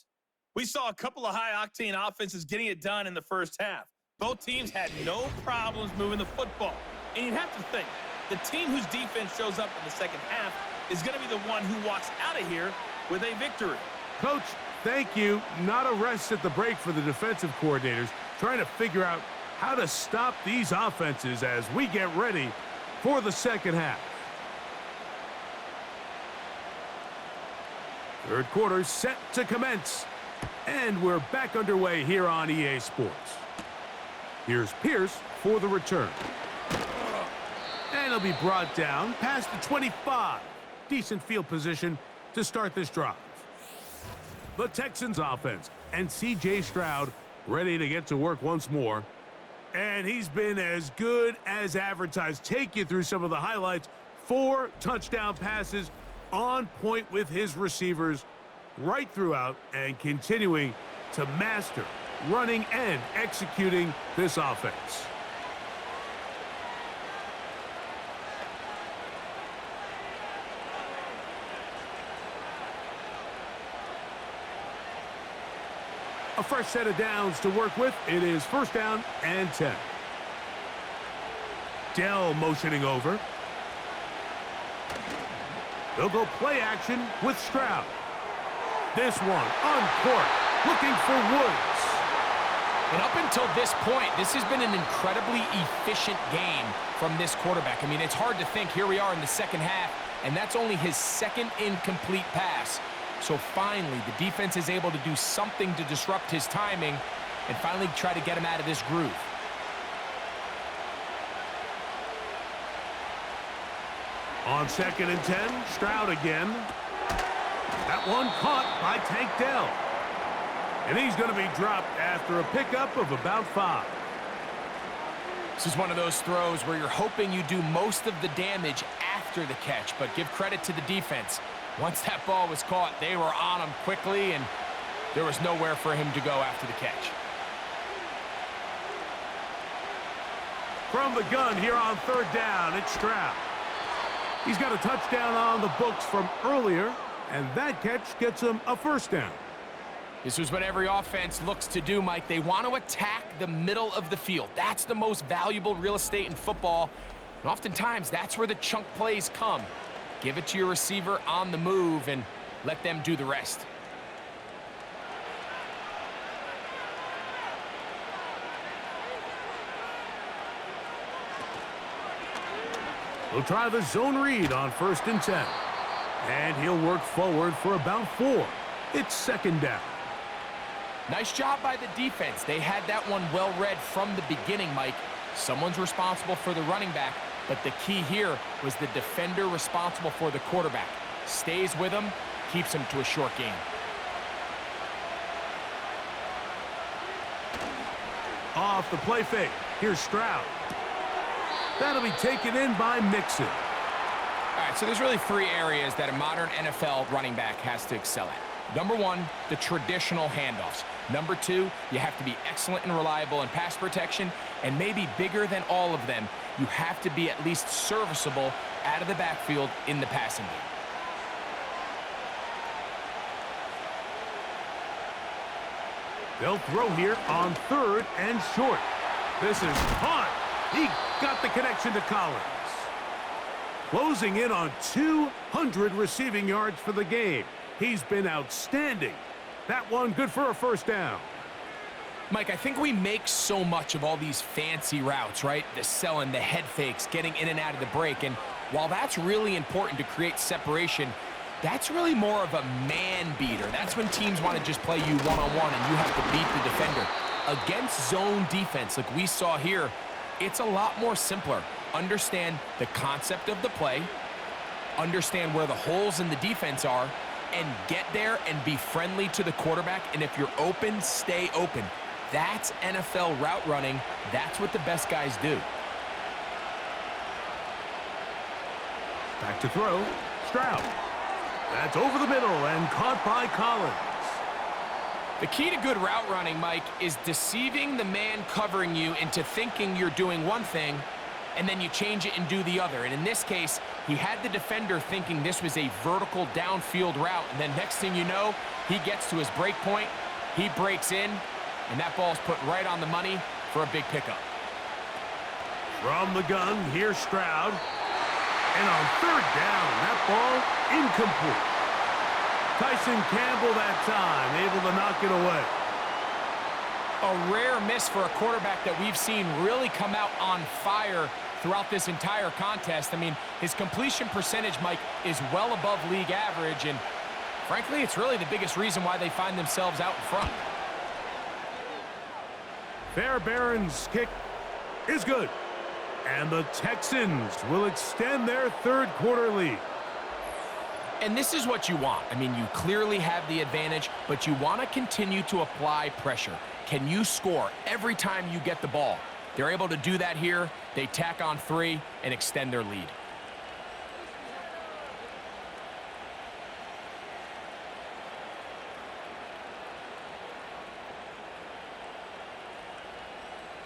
We saw a couple of high-octane offenses getting it done in the first half. Both teams had no problems moving the football. And you'd have to think, the team whose defense shows up in the second half is going to be the one who walks out of here with a victory. Coach, thank you. Not a rest at the break for the defensive coordinators, trying to figure out how to stop these offenses as we get ready for the second half. Third quarter set to commence. And we're back underway here on EA Sports. Here's Pierce for the return. And he'll be brought down past the 25. Decent field position to start this drive. The Texans offense and C.J. Stroud ready to get to work once more. And he's been as good as advertised. Take you through some of the highlights. 4 touchdown passes, on point with his receivers right throughout, and continuing to master running and executing this offense. A fresh set of downs to work with. It is 1st down and 10. Dell motioning over. They'll go play action with Stroud. This one on court, looking for Woods. And up until this point, this has been an incredibly efficient game from this quarterback. I mean, it's hard to think. Here we are in the second half, and that's only his 2nd incomplete pass. So finally, the defense is able to do something to disrupt his timing and finally try to get him out of this groove. On 2nd and 10, Stroud again. That one caught by Tank Dell. And he's going to be dropped after a pickup of about 5. This is one of those throws where you're hoping you do most of the damage after the catch, but give credit to the defense. Once that ball was caught, they were on him quickly, and there was nowhere for him to go after the catch. From the gun here on 3rd down, it's Stroud. He's got a touchdown on the books from earlier, and that catch gets him a 1st down. This is what every offense looks to do, Mike. They want to attack the middle of the field. That's the most valuable real estate in football, and oftentimes that's where the chunk plays come. Give it to your receiver on the move and let them do the rest. He'll try the zone read on 1st and 10. And he'll work forward for about 4. It's 2nd down. Nice job by the defense. They had that one well read from the beginning, Mike. Someone's responsible for the running back, but the key here was the defender responsible for the quarterback. Stays with him, keeps them to a short game. Off the play fake. Here's Stroud. That'll be taken in by Mixon. All right, so there's really three areas that a modern NFL running back has to excel at. Number one, the traditional handoffs. Number two, you have to be excellent and reliable in pass protection. And maybe bigger than all of them, you have to be at least serviceable out of the backfield in the passing game. They'll throw here on 3rd and short. This is caught. He got the connection to Collins. Closing in on 200 receiving yards for the game. He's been outstanding. That one good for a first down. Mike, I think we make so much of all these fancy routes, right? The selling, the head fakes, getting in and out of the break. And while that's really important to create separation, that's really more of a man beater. That's when teams want to just play you one-on-one and you have to beat the defender. Against zone defense like we saw here, it's a lot more simpler. Understand the concept of the play, understand where the holes in the defense are, and get there and be friendly to the quarterback. And if you're open, stay open. That's NFL route running. That's what the best guys do. Back to throw. Stroud. That's over the middle and caught by Collins. The key to good route running, Mike, is deceiving the man covering you into thinking you're doing one thing, and then you change it and do the other. And in this case, he had the defender thinking this was a vertical downfield route, and then next thing you know, he gets to his break point, he breaks in, and that ball's put right on the money for a big pickup. From the gun, here's Stroud. And on 3rd down, that ball incomplete. Tyson Campbell that time, able to knock it away. A rare miss for a quarterback that we've seen really come out on fire throughout this entire contest. I mean, his completion percentage, Mike, is well above league average, and frankly, it's really the biggest reason why they find themselves out in front. Fairbairn's kick is good. And the Texans will extend their 3rd quarter lead. And this is what you want. I mean, you clearly have the advantage, but you want to continue to apply pressure. Can you score every time you get the ball? They're able to do that here. They tack on 3 and extend their lead.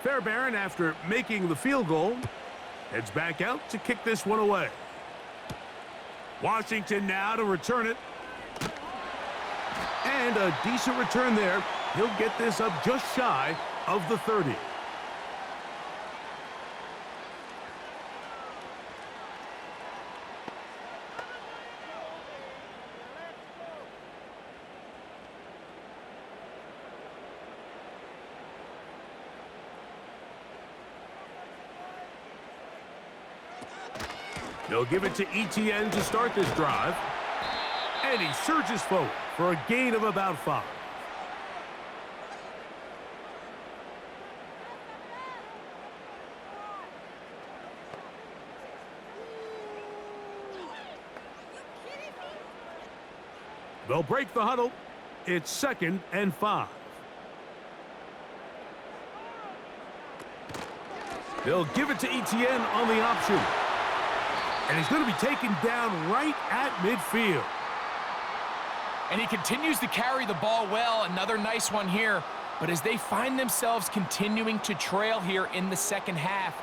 Fairbairn, after making the field goal, heads back out to kick this one away. Washington now to return it. And a decent return there. He'll get this up just shy of the 30. They'll give it to ETN to start this drive. And he surges forward for a gain of about 5. They'll break the huddle. It's 2nd and 5. They'll give it to ETN on the option. And he's going to be taken down right at midfield. And he continues to carry the ball well. Another nice one here. But as they find themselves continuing to trail here in the second half,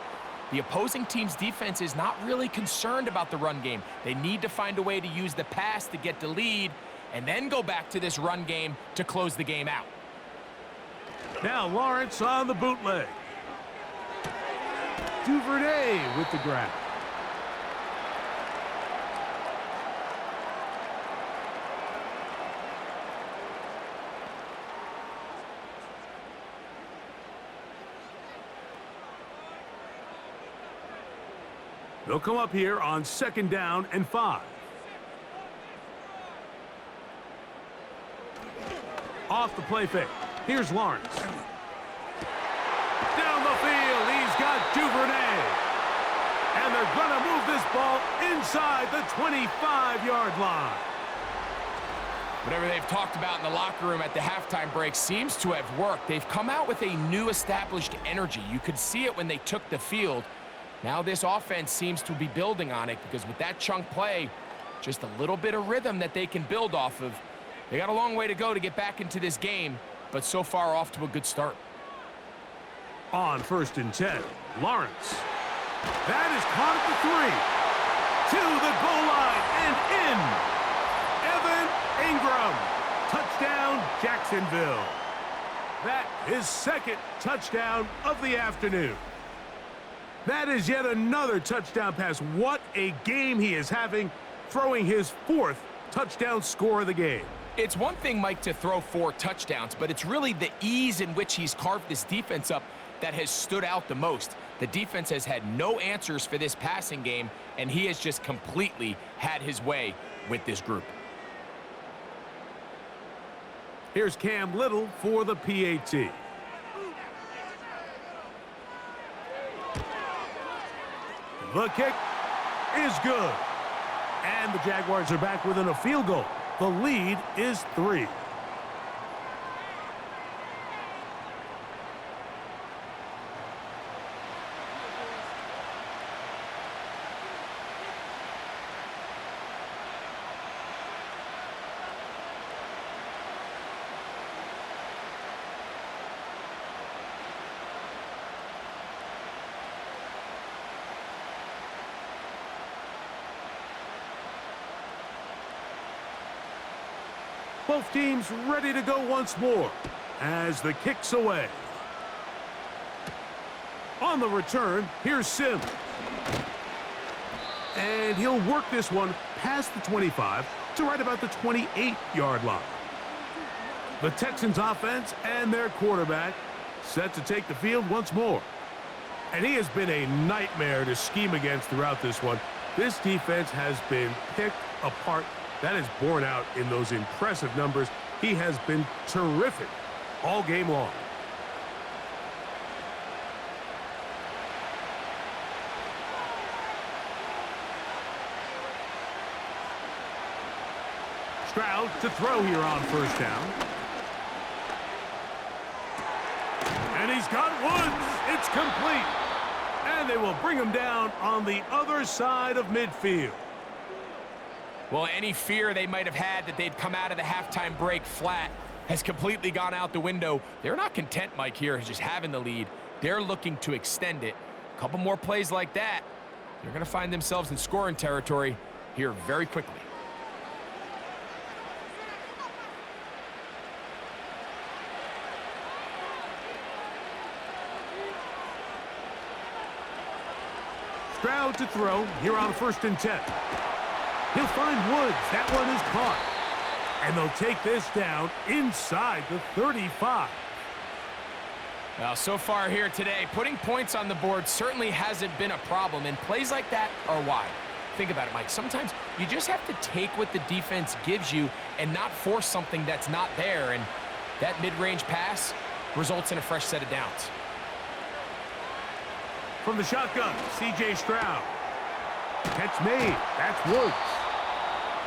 the opposing team's defense is not really concerned about the run game. They need to find a way to use the pass to get the lead and then go back to this run game to close the game out. Now Lawrence on the bootleg. Duvernay with the grab. They'll come up here on 2nd down and 5. Off the play fake. Here's Lawrence. Down the field, he's got Duvernay. And they're going to move this ball inside the 25-yard line. Whatever they've talked about in the locker room at the halftime break seems to have worked. They've come out with a new established energy. You could see it when they took the field. Now this offense seems to be building on it because with that chunk play, just a little bit of rhythm that they can build off of. They got a long way to go to get back into this game, but so far off to a good start. On 1st and 10, Lawrence. That is caught at the 3. To the goal line and in. Evan Ingram. Touchdown, Jacksonville. That is second touchdown of the afternoon. That is yet another touchdown pass. What a game he is having, throwing his 4th touchdown score of the game. It's one thing, Mike, to throw 4 touchdowns, but it's really the ease in which he's carved this defense up that has stood out the most. The defense has had no answers for this passing game, and he has just completely had his way with this group. Here's Cam Little for the PAT. The kick is good. And the Jaguars are back within a field goal. The lead is 3. Both teams ready to go once more as the kick's away. On the return, here's Sim. And he'll work this one past the 25 to right about the 28-yard line. The Texans offense and their quarterback set to take the field once more. And he has been a nightmare to scheme against throughout this one. This defense has been picked apart. That is borne out in those impressive numbers. He has been terrific all game long. Stroud to throw here on 1st down. And he's got Woods. It's complete. And they will bring him down on the other side of midfield. Well, any fear they might have had that they'd come out of the halftime break flat has completely gone out the window. They're not content, Mike, here, just having the lead. They're looking to extend it. A couple more plays like that, they're going to find themselves in scoring territory here very quickly. Stroud to throw here on 1st and 10. He'll find Woods. That one is caught. And they'll take this down inside the 35. Well, so far here today, putting points on the board certainly hasn't been a problem, and plays like that are why. Think about it, Mike. Sometimes you just have to take what the defense gives you and not force something that's not there, and that mid-range pass results in a fresh set of downs. From the shotgun, C.J. Stroud. Catch made. That's Woods.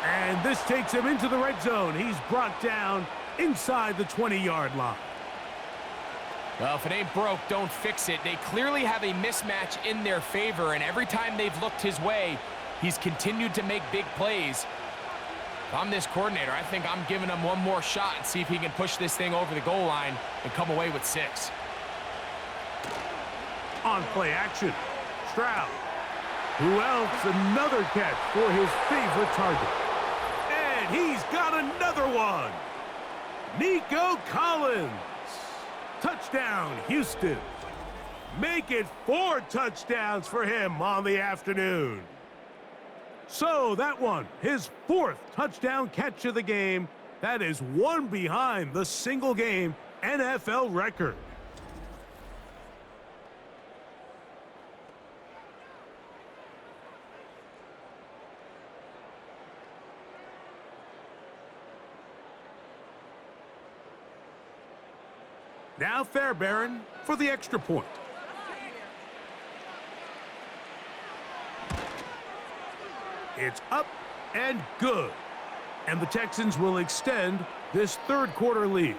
And this takes him into the red zone. He's brought down inside the 20-yard line. Well, if it ain't broke, don't fix it. They clearly have a mismatch in their favor, and every time they've looked his way, he's continued to make big plays. If I'm this coordinator, I think I'm giving him one more shot and see if he can push this thing over the goal line and come away with 6. On play action, Stroud. Who else? Another catch for his favorite target. And he's got another one. Nico Collins. Touchdown, Houston. Make it 4 touchdowns for him on the afternoon. So that one, his 4th touchdown catch of the game. That is one behind the single-game NFL record. Now Fairbairn for the extra point. It's up and good. And the Texans will extend this third-quarter lead.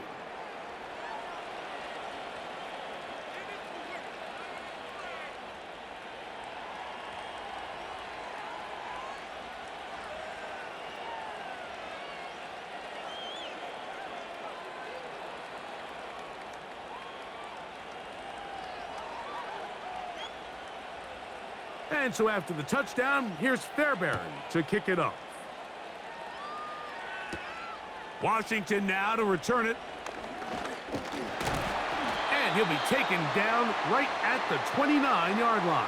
And so after the touchdown, here's Fairbairn to kick it off. Washington now to return it. And he'll be taken down right at the 29-yard line.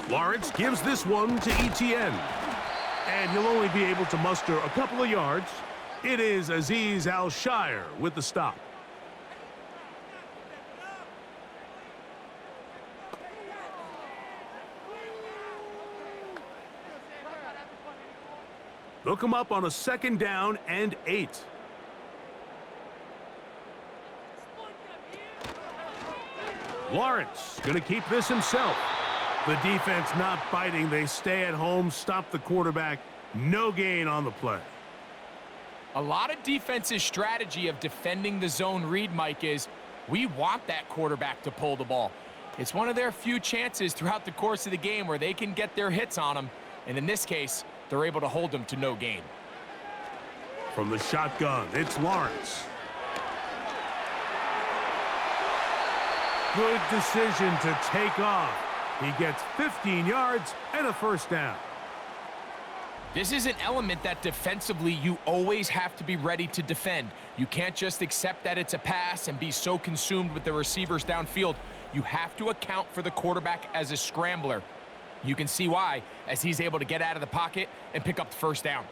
Lawrence gives this one to ETN. And he'll only be able to muster a couple of yards. It is Azeez Al-Shire with the stop. They'll come up on a 2nd down and 8. Lawrence going to keep this himself. The defense not biting. They stay at home, stop the quarterback. No gain on the play. A lot of defense's strategy of defending the zone read, Mike, is we want that quarterback to pull the ball. It's one of their few chances throughout the course of the game where they can get their hits on him. And in this case, they're able to hold him to no gain. From the shotgun, it's Lawrence. Good decision to take off. He gets 15 yards and a 1st down. This is an element that defensively you always have to be ready to defend. You can't just accept that it's a pass and be so consumed with the receivers downfield. You have to account for the quarterback as a scrambler. You can see why as he's able to get out of the pocket and pick up the 1st down.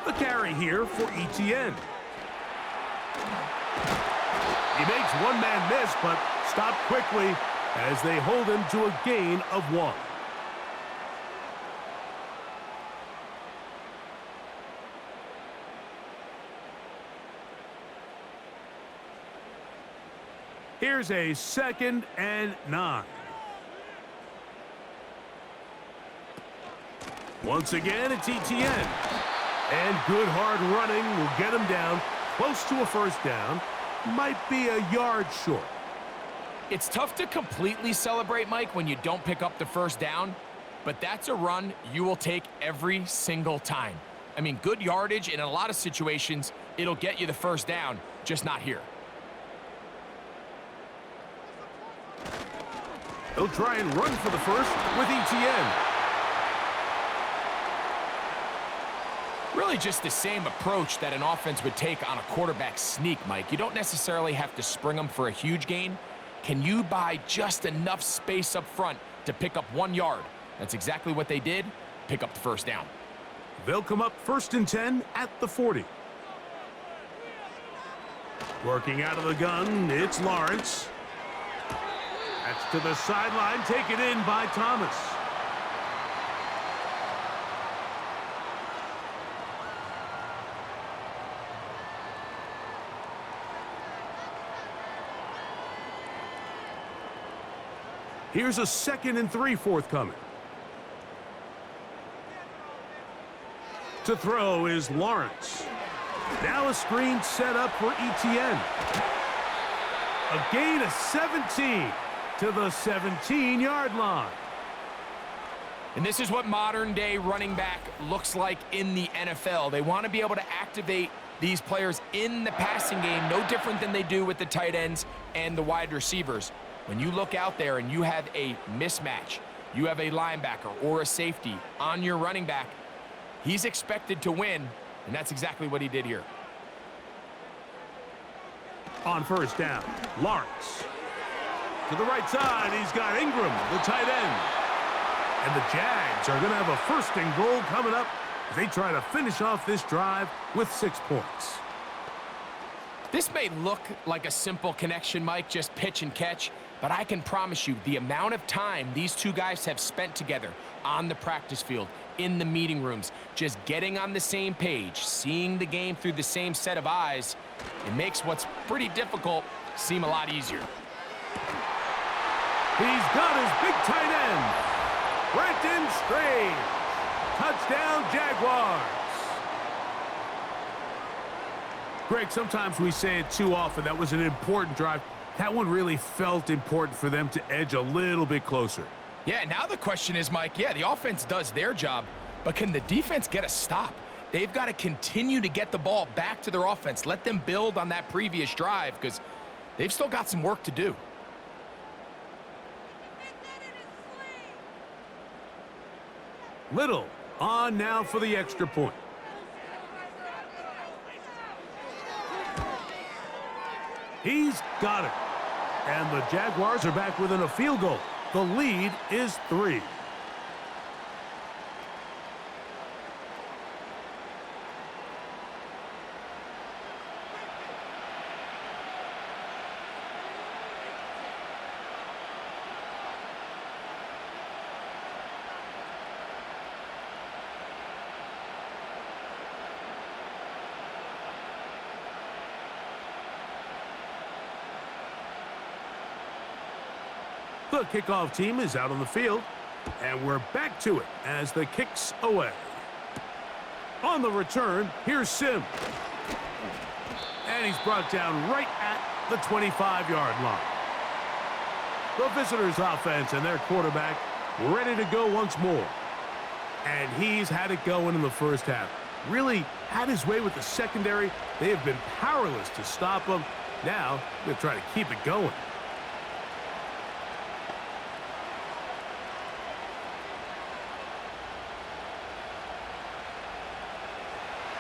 The carry here for ETN. He makes one man miss, but stopped quickly as they hold him to a gain of 1. Here's a 2nd and 9. Once again, it's ETN. And good hard running will get him down close to a 1st down. Might be a yard short. It's tough to completely celebrate, Mike, when you don't pick up the 1st down, but that's a run you will take every single time. I mean, good yardage, and in a lot of situations, it'll get you the 1st down, just not here. They'll try and run for the 1st with ETN. Really just the same approach that an offense would take on a quarterback sneak, Mike. You don't necessarily have to spring them for a huge gain. Can you buy just enough space up front to pick up 1 yard? That's exactly what they did. Pick up the 1st down. They'll come up 1st and 10 at the 40. Working out of the gun, it's Lawrence. That's to the sideline, taken in by Thomas. Here's a 2nd and 3 forthcoming. To throw is Lawrence. Now a screen set up for ETN. A gain of 17 to the 17-yard line. And this is what modern-day running back looks like in the NFL. They want to be able to activate these players in the passing game, no different than they do with the tight ends and the wide receivers. When you look out there and you have a mismatch, you have a linebacker or a safety on your running back, he's expected to win, and that's exactly what he did here. On 1st down, Lawrence. To the right side, he's got Ingram, the tight end. And the Jags are going to have a 1st and goal coming up as they try to finish off this drive with 6 points. This may look like a simple connection, Mike, just pitch and catch, but I can promise you the amount of time these two guys have spent together on the practice field, in the meeting rooms, just getting on the same page, seeing the game through the same set of eyes, it makes what's pretty difficult seem a lot easier. He's got his big tight end, Brenton Strange. Touchdown, Jaguars. Greg, sometimes we say it too often. That was an important drive. That one really felt important for them to edge a little bit closer. Yeah, now the question is, Mike, yeah, the offense does their job, but can the defense get a stop? They've got to continue to get the ball back to their offense. Let them build on that previous drive because they've still got some work to do. Little on now for the extra point. He's got it. And the Jaguars are back within a field goal. The lead is 3. The kickoff team is out on the field, and we're back to it as the kick's away. On the return, here's Sim. And he's brought down right at the 25-yard line. The visitors' offense and their quarterback ready to go once more. And he's had it going in the first half. Really had his way with the secondary. They have been powerless to stop him. Now, they're trying to keep it going.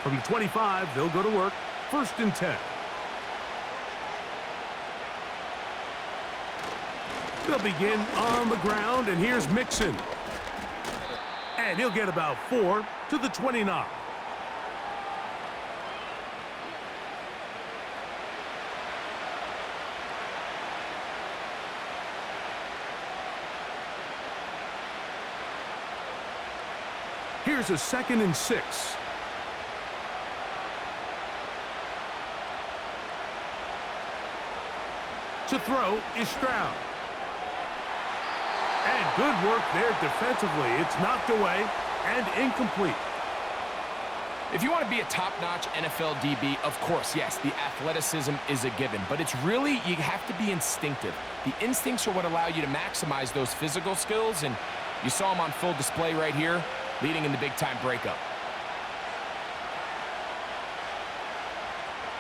From the 25, they'll go to work. 1st and 10. They'll begin on the ground, and here's Mixon. And he'll get about 4 to the 29. Here's a 2nd and 6. To throw is Stroud. And good work there defensively. It's knocked away and incomplete. If you want to be a top-notch NFL DB, of course, yes, the athleticism is a given. But it's really, you have to be instinctive. The instincts are what allow you to maximize those physical skills. And you saw them on full display right here, leading in the big-time breakup.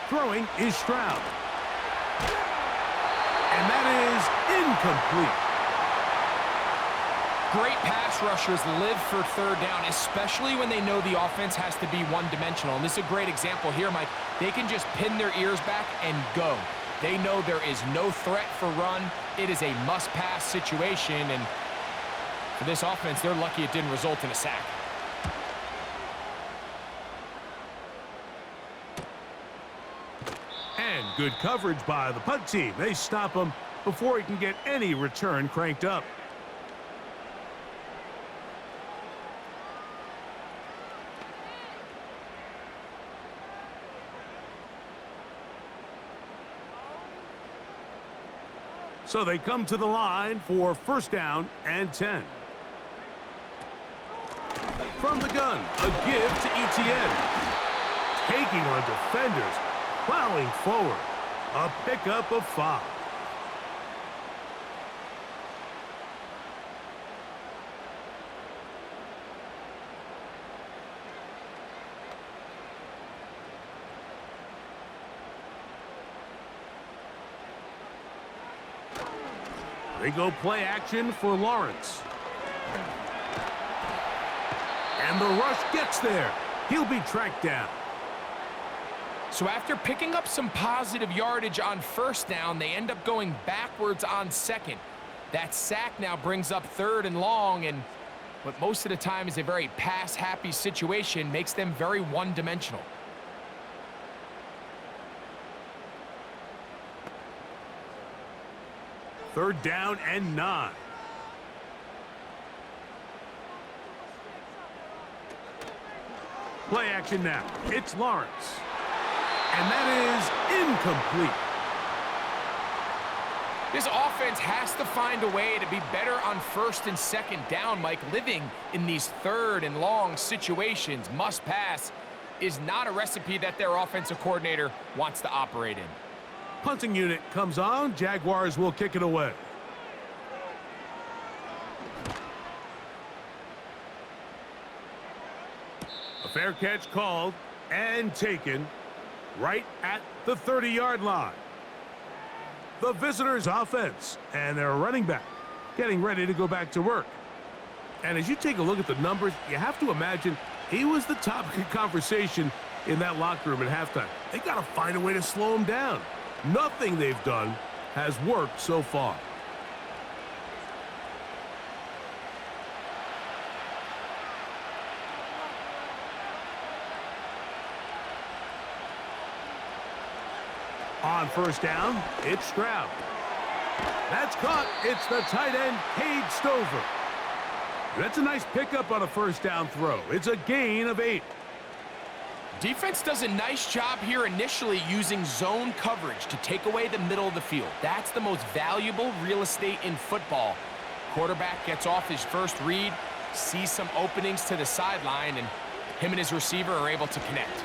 Throwing is Stroud. And that is incomplete. Great pass rushers live for 3rd down, especially when they know the offense has to be one-dimensional. And this is a great example here, Mike. They can just pin their ears back and go. They know there is no threat for run. It is a must-pass situation. And for this offense, they're lucky it didn't result in a sack. And good coverage by the punt team. They stop him before he can get any return cranked up. So they come to the line for 1st down and 10. From the gun, a give to ETN. Taking on defenders. Plowing forward. A pickup of 5. They go play action for Lawrence. And the rush gets there. He'll be tracked down. So after picking up some positive yardage on 1st down, they end up going backwards on 2nd. That sack now brings up 3rd and long, and what most of the time is a very pass-happy situation makes them very one-dimensional. 3rd down and 9. Play action now. It's Lawrence. And that is incomplete. This offense has to find a way to be better on 1st and 2nd down, Mike. Living in these 3rd and long situations, must pass, is not a recipe that their offensive coordinator wants to operate in. Punting unit comes on. Jaguars will kick it away. A fair catch called and taken right at the 30-yard line. The visitors' offense and their running back getting ready to go back to work. And as you take a look at the numbers, you have to imagine he was the topic of conversation in that locker room at halftime. They got to find a way to slow him down. Nothing they've done has worked so far. On 1st down, it's Stroud. That's caught. It's the tight end, Cade Stover. That's a nice pickup on a 1st down throw. It's a gain of 8. Defense does a nice job here initially using zone coverage to take away the middle of the field. That's the most valuable real estate in football. Quarterback gets off his first read, sees some openings to the sideline, and him and his receiver are able to connect.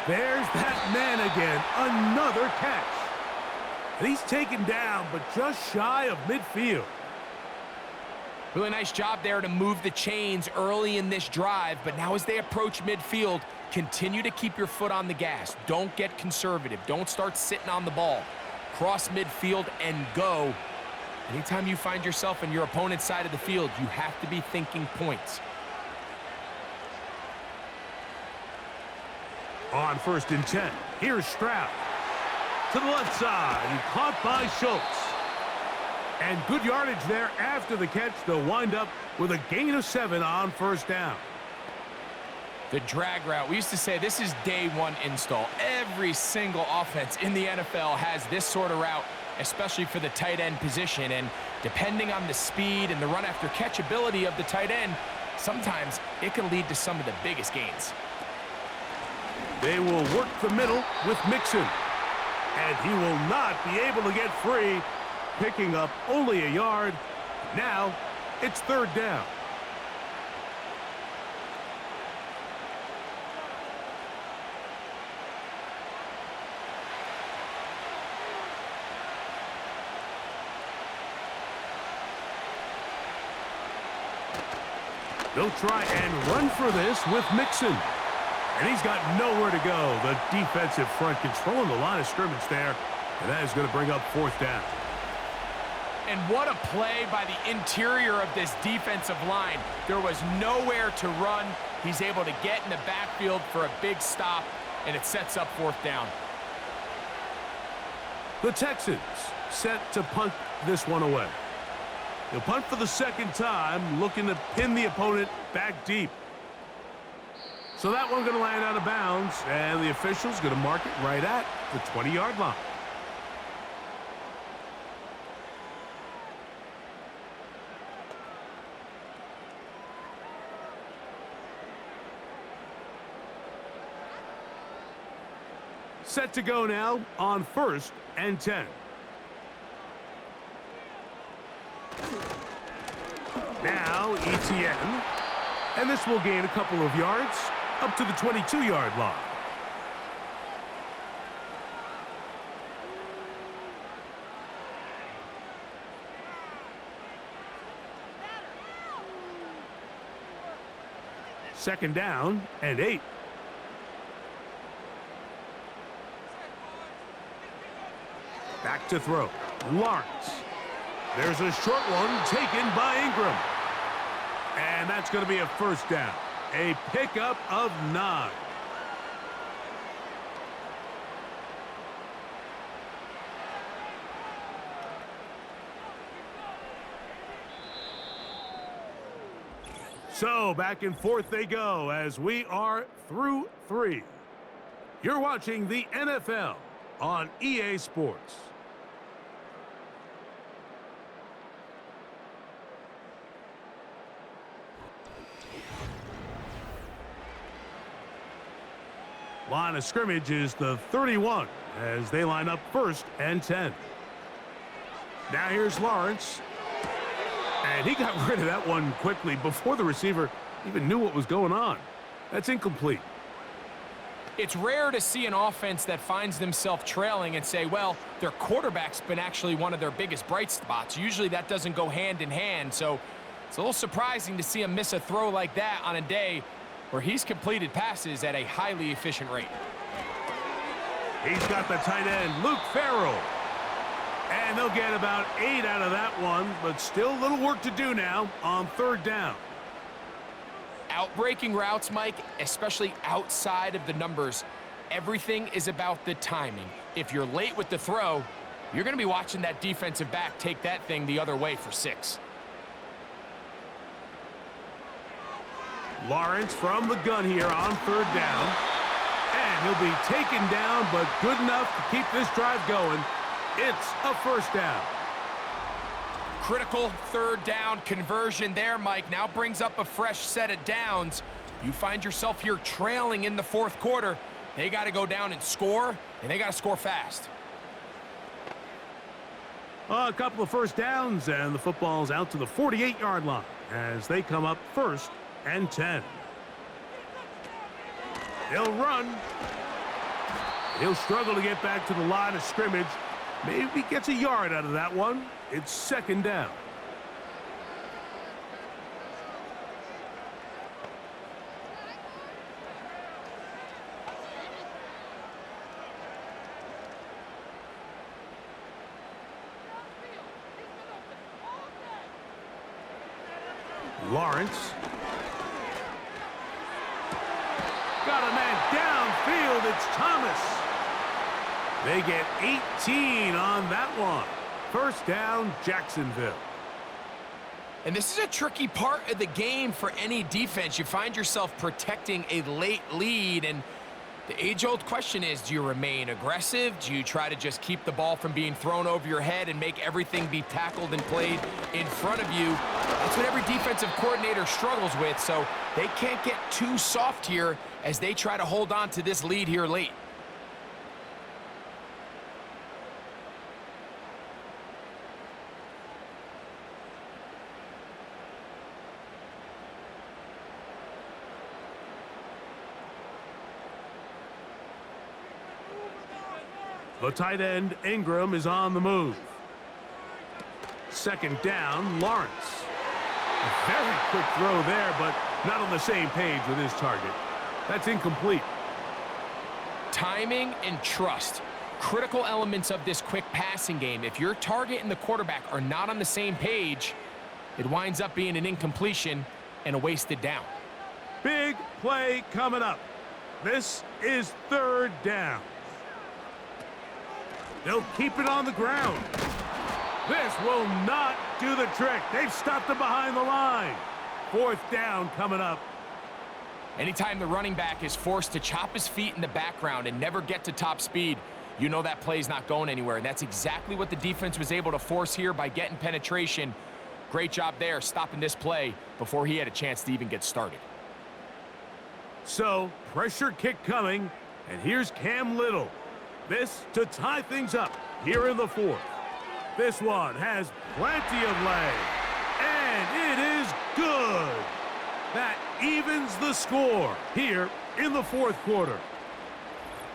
There's that man again, another catch. And he's taken down, but just shy of midfield. Really nice job there to move the chains early in this drive, but now as they approach midfield, continue to keep your foot on the gas. Don't get conservative. Don't start sitting on the ball. Cross midfield and go. Anytime you find yourself on your opponent's side of the field, you have to be thinking points. On 1st and 10, here's Stroud. To the left side, and caught by Schultz. And good yardage there after the catch. They'll wind up with a gain of 7 on 1st down. The drag route. We used to say this is day one install. Every single offense in the NFL has this sort of route, especially for the tight end position. And depending on the speed and the run after catch ability of the tight end, sometimes it can lead to some of the biggest gains. They will work the middle with Mixon. And he will not be able to get free, picking up only a yard. Now it's 3rd down. They'll try and run for this with Mixon. And he's got nowhere to go. The defensive front controlling the line of scrimmage there. And that is going to bring up 4th down. And what a play by the interior of this defensive line. There was nowhere to run. He's able to get in the backfield for a big stop, and it sets up 4th down. The Texans set to punt this one away. They'll punt for the 2nd time, looking to pin the opponent back deep. So that one going to land out of bounds, and the official's going to mark it right at the 20-yard line. Set to go now on 1st and 10. Now ETN, and this will gain a couple of yards up to the 22-yard line. Second down and 8. Back to throw. Lawrence. There's a short one taken by Ingram. And that's going to be a 1st down. A pickup of 9. So back and forth they go as we are through 3. You're watching the NFL on EA Sports. Line of scrimmage is the 31 as they line up 1st and 10. Now here's Lawrence. And he got rid of that one quickly before the receiver even knew what was going on. That's incomplete. It's rare to see an offense that finds themselves trailing and say, well, their quarterback's been actually one of their biggest bright spots. Usually that doesn't go hand in hand, so it's a little surprising to see him miss a throw like that on a day where he's completed passes at a highly efficient rate. He's got the tight end, Luke Farrell. And they'll get about 8 out of that one, but still a little work to do now on 3rd down. Outbreaking routes, Mike, especially outside of the numbers, everything is about the timing. If you're late with the throw, you're going to be watching that defensive back take that thing the other way for 6. Lawrence from the gun here on 3rd down. And he'll be taken down, but good enough to keep this drive going. It's a 1st down. Critical 3rd down conversion there, Mike. Now brings up a fresh set of downs. You find yourself here trailing in the 4th quarter. They got to go down and score, and they got to score fast. A couple of 1st downs, and the football's out to the 48-yard line as they come up 1st and 10. He'll run. He'll struggle to get back to the line of scrimmage. Maybe gets a yard out of that one. It's 2nd down. Lawrence. Got a man downfield. It's Thomas. They get 18 on that one. 1st down, Jacksonville. And this is a tricky part of the game for any defense. You find yourself protecting a late lead, and the age-old question is, do you remain aggressive? Do you try to just keep the ball from being thrown over your head and make everything be tackled and played in front of you? That's what every defensive coordinator struggles with, so they can't get too soft here as they try to hold on to this lead here late. The tight end, Ingram, is on the move. 2nd down, Lawrence. A very quick throw there, but not on the same page with his target. That's incomplete. Timing and trust, critical elements of this quick passing game. If your target and the quarterback are not on the same page, it winds up being an incompletion and a wasted down. Big play coming up. This is 3rd down. They'll keep it on the ground. This will not do the trick. They've stopped him behind the line. 4th down coming up. Anytime the running back is forced to chop his feet in the background and never get to top speed, you know that play's not going anywhere. And that's exactly what the defense was able to force here by getting penetration. Great job there, stopping this play before he had a chance to even get started. So, pressure kick coming, and here's Cam Little. This to tie things up here in the 4th. This one has plenty of leg, and it is good. That evens the score here in the 4th quarter.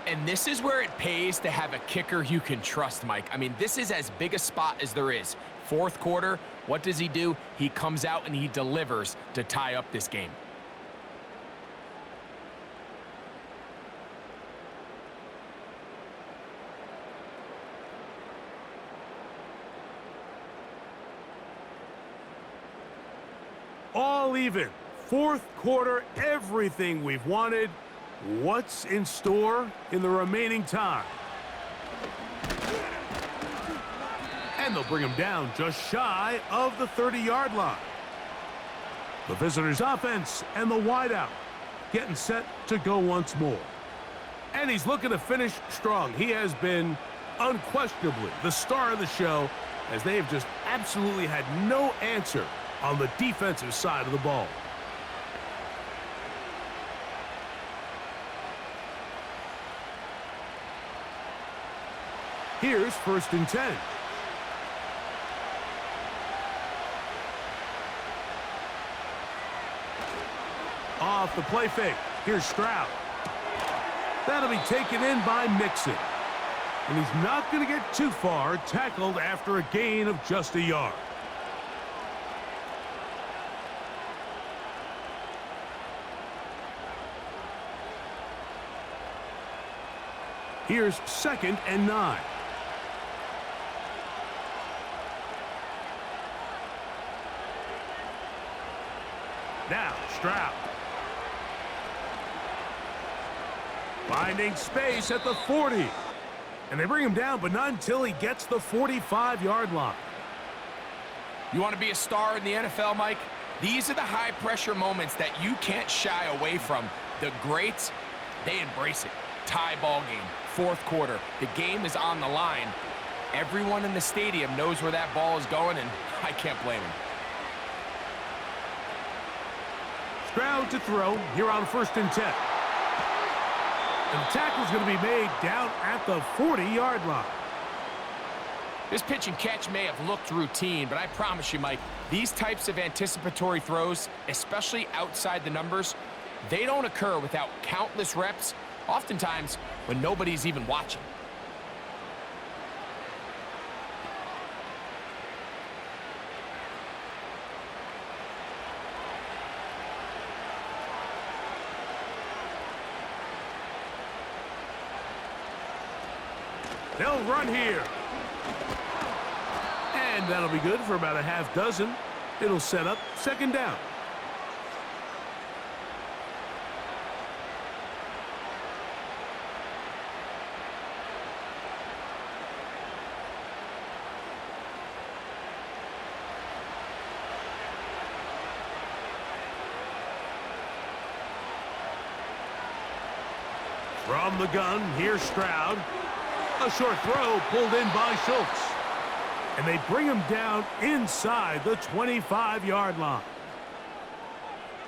And this is where it pays to have a kicker you can trust, Mike. I mean, this is as big a spot as there is. 4th quarter, what does he do? He comes out and he delivers to tie up this game. All even. 4th quarter, everything we've wanted. What's in store in the remaining time? And they'll bring him down just shy of the 30-yard line. The visitors' offense and the wideout getting set to go once more. And he's looking to finish strong. He has been unquestionably the star of the show, as they have just absolutely had no answer on the defensive side of the ball. Here's 1st and 10. Off the play fake. Here's Stroud. That'll be taken in by Mixon. And he's not going to get too far, tackled after a gain of just a yard. Here's 2nd and 9. Now, Stroud. Finding space at the 40. And they bring him down, but not until he gets the 45-yard line. You want to be a star in the NFL, Mike? These are the high-pressure moments that you can't shy away from. The greats, they embrace it. Tie ball game, 4th quarter. The game is on the line. Everyone in the stadium knows where that ball is going, and I can't blame him. Stroud to throw here on 1st and 10. And the tackle's going to be made down at the 40-yard line. This pitch and catch may have looked routine, but I promise you, Mike, these types of anticipatory throws, especially outside the numbers, they don't occur without countless reps, oftentimes when nobody's even watching. They'll run here. And that'll be good for about a half dozen. It'll set up 2nd down. From the gun, here's Stroud. A short throw pulled in by Schultz. And they bring him down inside the 25-yard line.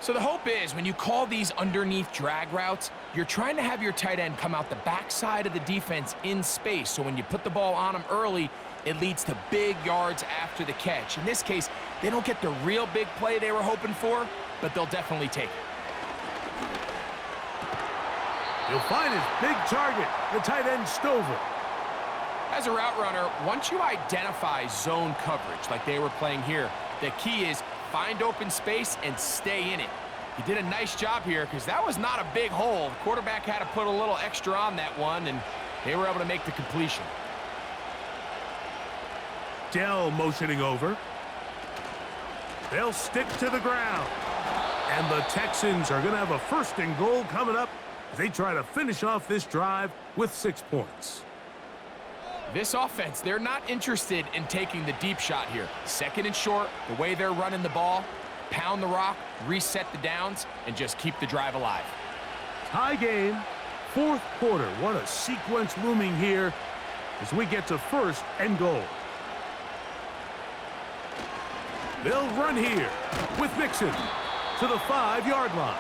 So the hope is when you call these underneath drag routes, you're trying to have your tight end come out the backside of the defense in space. So when you put the ball on him early, it leads to big yards after the catch. In this case, they don't get the real big play they were hoping for, but they'll definitely take it. He'll find his big target, the tight end Stover. As a route runner, once you identify zone coverage like they were playing here, the key is find open space and stay in it. He did a nice job here because that was not a big hole. The quarterback had to put a little extra on that one, and they were able to make the completion. Dell motioning over. They'll stick to the ground. And the Texans are going to have a 1st and goal coming up as they try to finish off this drive with 6 points. This offense, they're not interested in taking the deep shot here. 2nd and short, the way they're running the ball, pound the rock, reset the downs, and just keep the drive alive. Tie game, 4th quarter. What a sequence looming here as we get to 1st and goal. They'll run here with Mixon to the 5-yard line.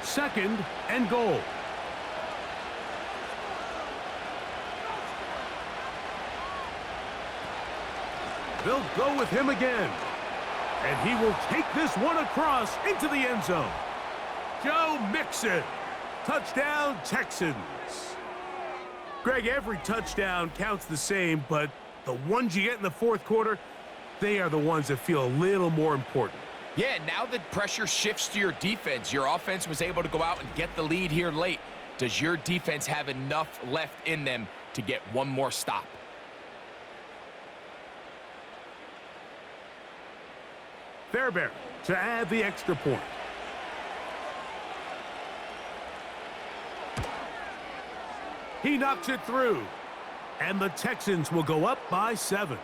Second and goal. They'll go with him again. And he will take this one across into the end zone. Joe Mixon. Touchdown, Texans. Greg, every touchdown counts the same, but the ones you get in the 4th quarter, they are the ones that feel a little more important. Yeah, now the pressure shifts to your defense. Your offense was able to go out and get the lead here late. Does your defense have enough left in them to get one more stop? Fairbairn to add the extra point. He knocks it through. And the Texans will go up by 7.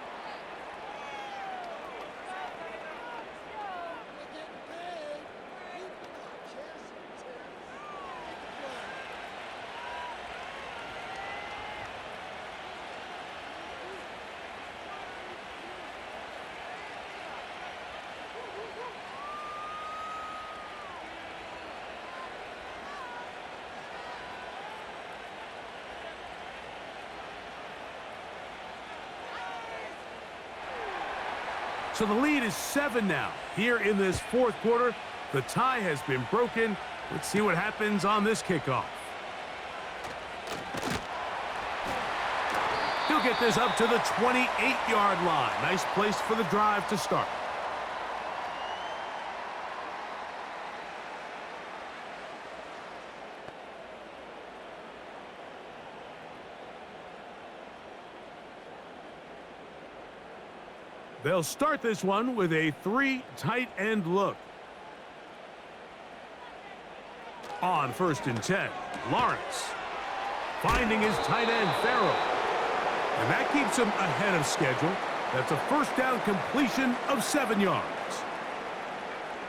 So the lead is 7 now. Here in this fourth quarter, the tie has been broken. Let's see what happens on this kickoff. He'll get this up to the 28-yard line. Nice place for the drive to start. They'll start this one with a 3 tight end look. On 1st and 10, Lawrence finding his tight end, Farrell. And that keeps him ahead of schedule. That's a first down completion of 7 yards.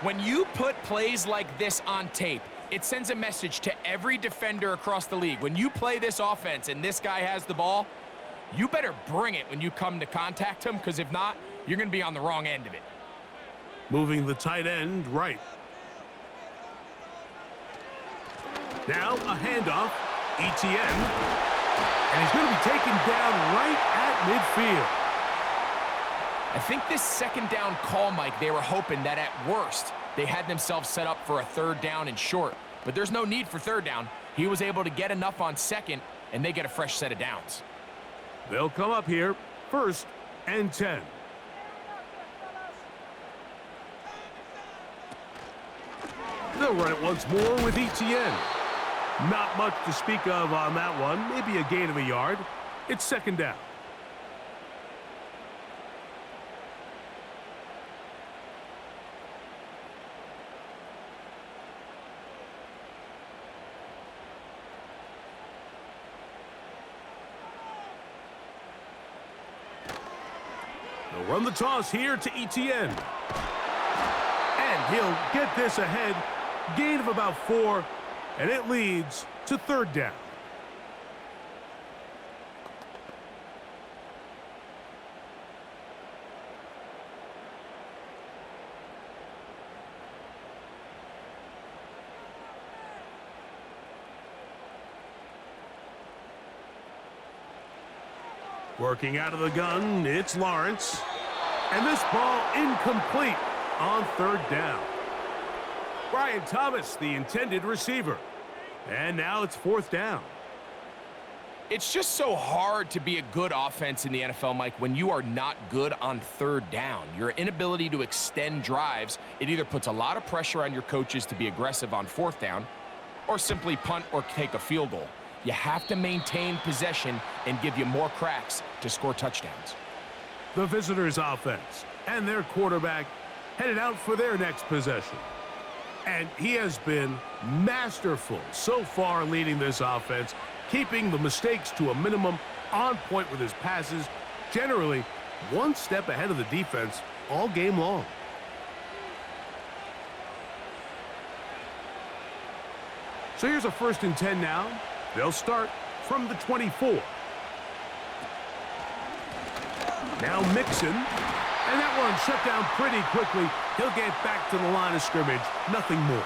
When you put plays like this on tape, it sends a message to every defender across the league. When you play this offense and this guy has the ball, you better bring it when you come to contact him, because if not, you're going to be on the wrong end of it. Moving the tight end right. Now a handoff, ETN, and he's going to be taken down right at midfield. I think this second down call, Mike, they were hoping that at worst they had themselves set up for a 3rd down and short, but there's no need for 3rd down. He was able to get enough on 2nd, and they get a fresh set of downs. They'll come up here, 1st and 10. They'll run it once more with ETN. Not much to speak of on that one. Maybe a gain of a yard. It's 2nd down. They'll run the toss here to ETN. And he'll get this ahead. Gain of about 4, and it leads to 3rd down. Working out of the gun, it's Lawrence. And this ball incomplete on 3rd down. Brian Thomas, the intended receiver. And now it's 4th down. It's just so hard to be a good offense in the NFL, Mike, when you are not good on 3rd down. Your inability to extend drives, it either puts a lot of pressure on your coaches to be aggressive on 4th down or simply punt or take a field goal. You have to maintain possession and give you more cracks to score touchdowns. The visitors' offense and their quarterback headed out for their next possession. And he has been masterful so far leading this offense, keeping the mistakes to a minimum, on point with his passes, generally one step ahead of the defense all game long. So here's a 1st and 10 now. They'll start from the 24. Now Mixon. And that one shut down pretty quickly. He'll get back to the line of scrimmage. Nothing more.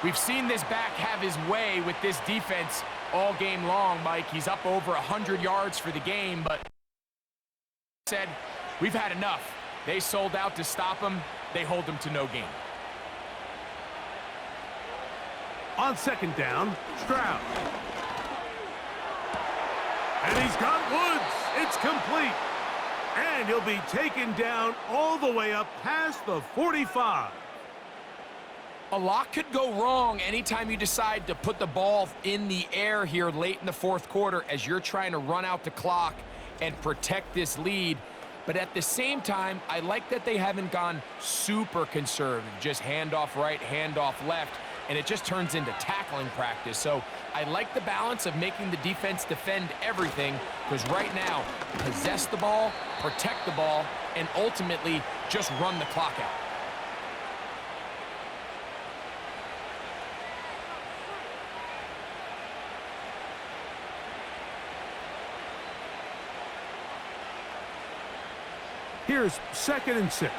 We've seen this back have his way with this defense all game long, Mike. He's up over 100 yards for the game, but said, we've had enough. They sold out to stop him. They hold him to no gain. On 2nd down, Stroud. And he's got Woods. It's complete. And he'll be taken down all the way up past the 45. A lot could go wrong anytime you decide to put the ball in the air here late in the 4th quarter as you're trying to run out the clock and protect this lead. But at the same time, I like that they haven't gone super conservative, just handoff right, handoff left, and it just turns into tackling practice. So I like the balance of making the defense defend everything, because right now, possess the ball, protect the ball, and ultimately just run the clock out. Here's 2nd and 6.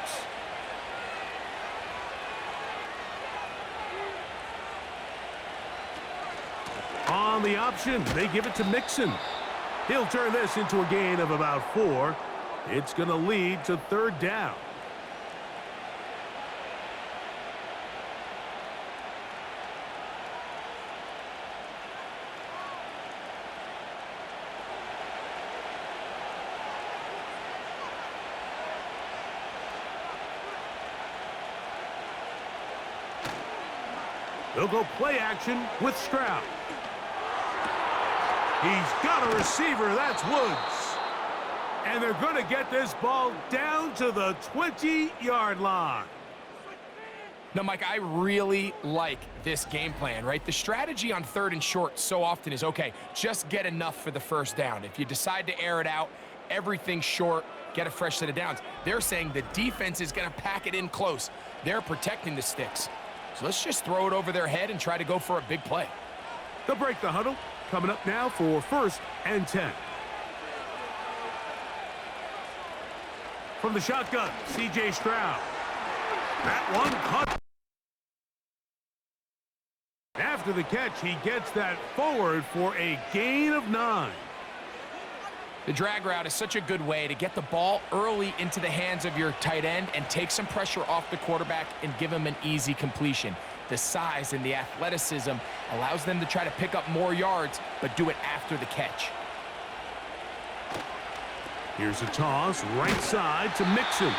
On the option, they give it to Mixon. He'll turn this into a gain of about 4. It's going to lead to third down. They'll go play action with Stroud. He's got a receiver. That's Woods. And they're going to get this ball down to the 20-yard line. Now, Mike, I really like this game plan, right? The strategy on 3rd and short so often is, okay, just get enough for the first down. If you decide to air it out, everything short, get a fresh set of downs. They're saying the defense is going to pack it in close. They're protecting the sticks. So let's just throw it over their head and try to go for a big play. They'll break the huddle. Coming up now for 1st and 10. From the shotgun, C.J. Stroud. That one caught. After the catch, he gets that forward for a gain of 9. The drag route is such a good way to get the ball early into the hands of your tight end and take some pressure off the quarterback and give him an easy completion. The size and the athleticism allows them to try to pick up more yards, but do it after the catch. Here's a toss, right side to Mixon.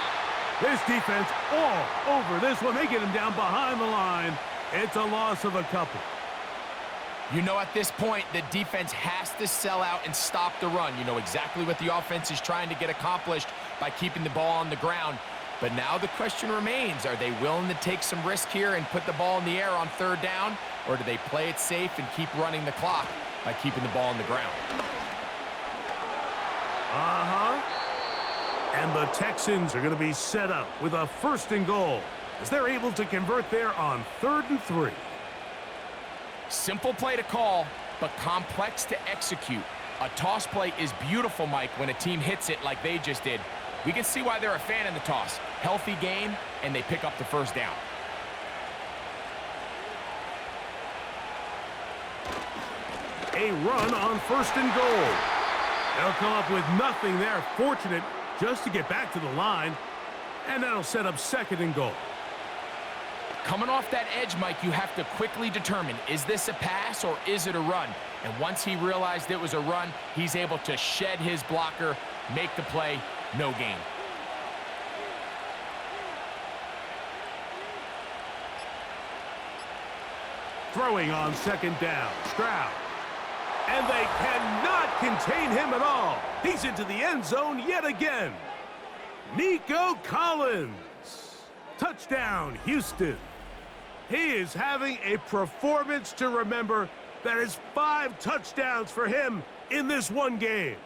This defense all over this one. They get him down behind the line. It's a loss of a couple. You know, at this point, the defense has to sell out and stop the run. You know exactly what the offense is trying to get accomplished by keeping the ball on the ground. But now the question remains, are they willing to take some risk here and put the ball in the air on 3rd down? Or do they play it safe and keep running the clock by keeping the ball on the ground? And the Texans are going to be set up with a 1st and goal as they're able to convert there on 3rd and 3. Simple play to call, but complex to execute. A toss play is beautiful, Mike, when a team hits it like they just did. We can see why they're a fan of the toss. Healthy game, and they pick up the 1st down. A run on 1st and goal. They'll come up with nothing there. Fortunate just to get back to the line, and that'll set up 2nd and goal. Coming off that edge, Mike, you have to quickly determine, is this a pass or is it a run? And once he realized it was a run, he's able to shed his blocker, make the play, no gain. Throwing on 2nd down, Stroud. And they cannot contain him at all. He's into the end zone yet again. Nico Collins. Touchdown, Houston. He is having a performance to remember. That is 5 touchdowns for him in this one game.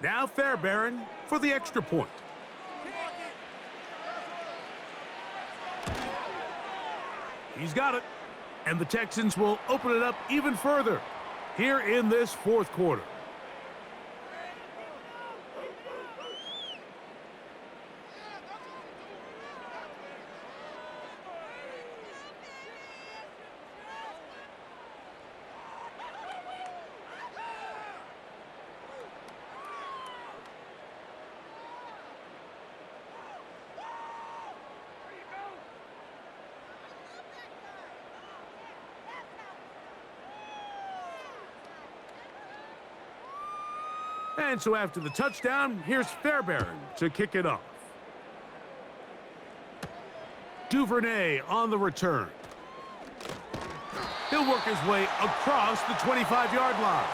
Now Fairbairn for the extra point. He's got it. And the Texans will open it up even further here in this 4th quarter. And so after the touchdown, here's Fairbairn to kick it off. Duvernay on the return. He'll work his way across the 25-yard line.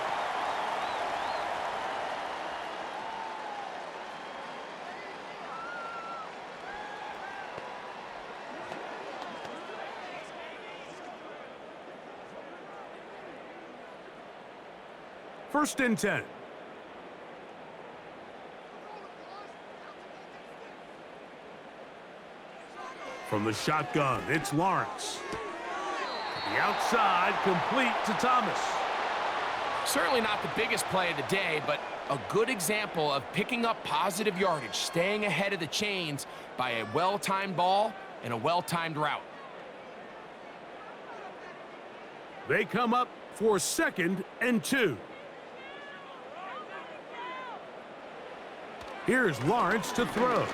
First and 10. From the shotgun, it's Lawrence. The outside, complete to Thomas. Certainly not the biggest play of the day, but a good example of picking up positive yardage, staying ahead of the chains by a well-timed ball and a well-timed route. They come up for 2nd and 2. Here's Lawrence to throw.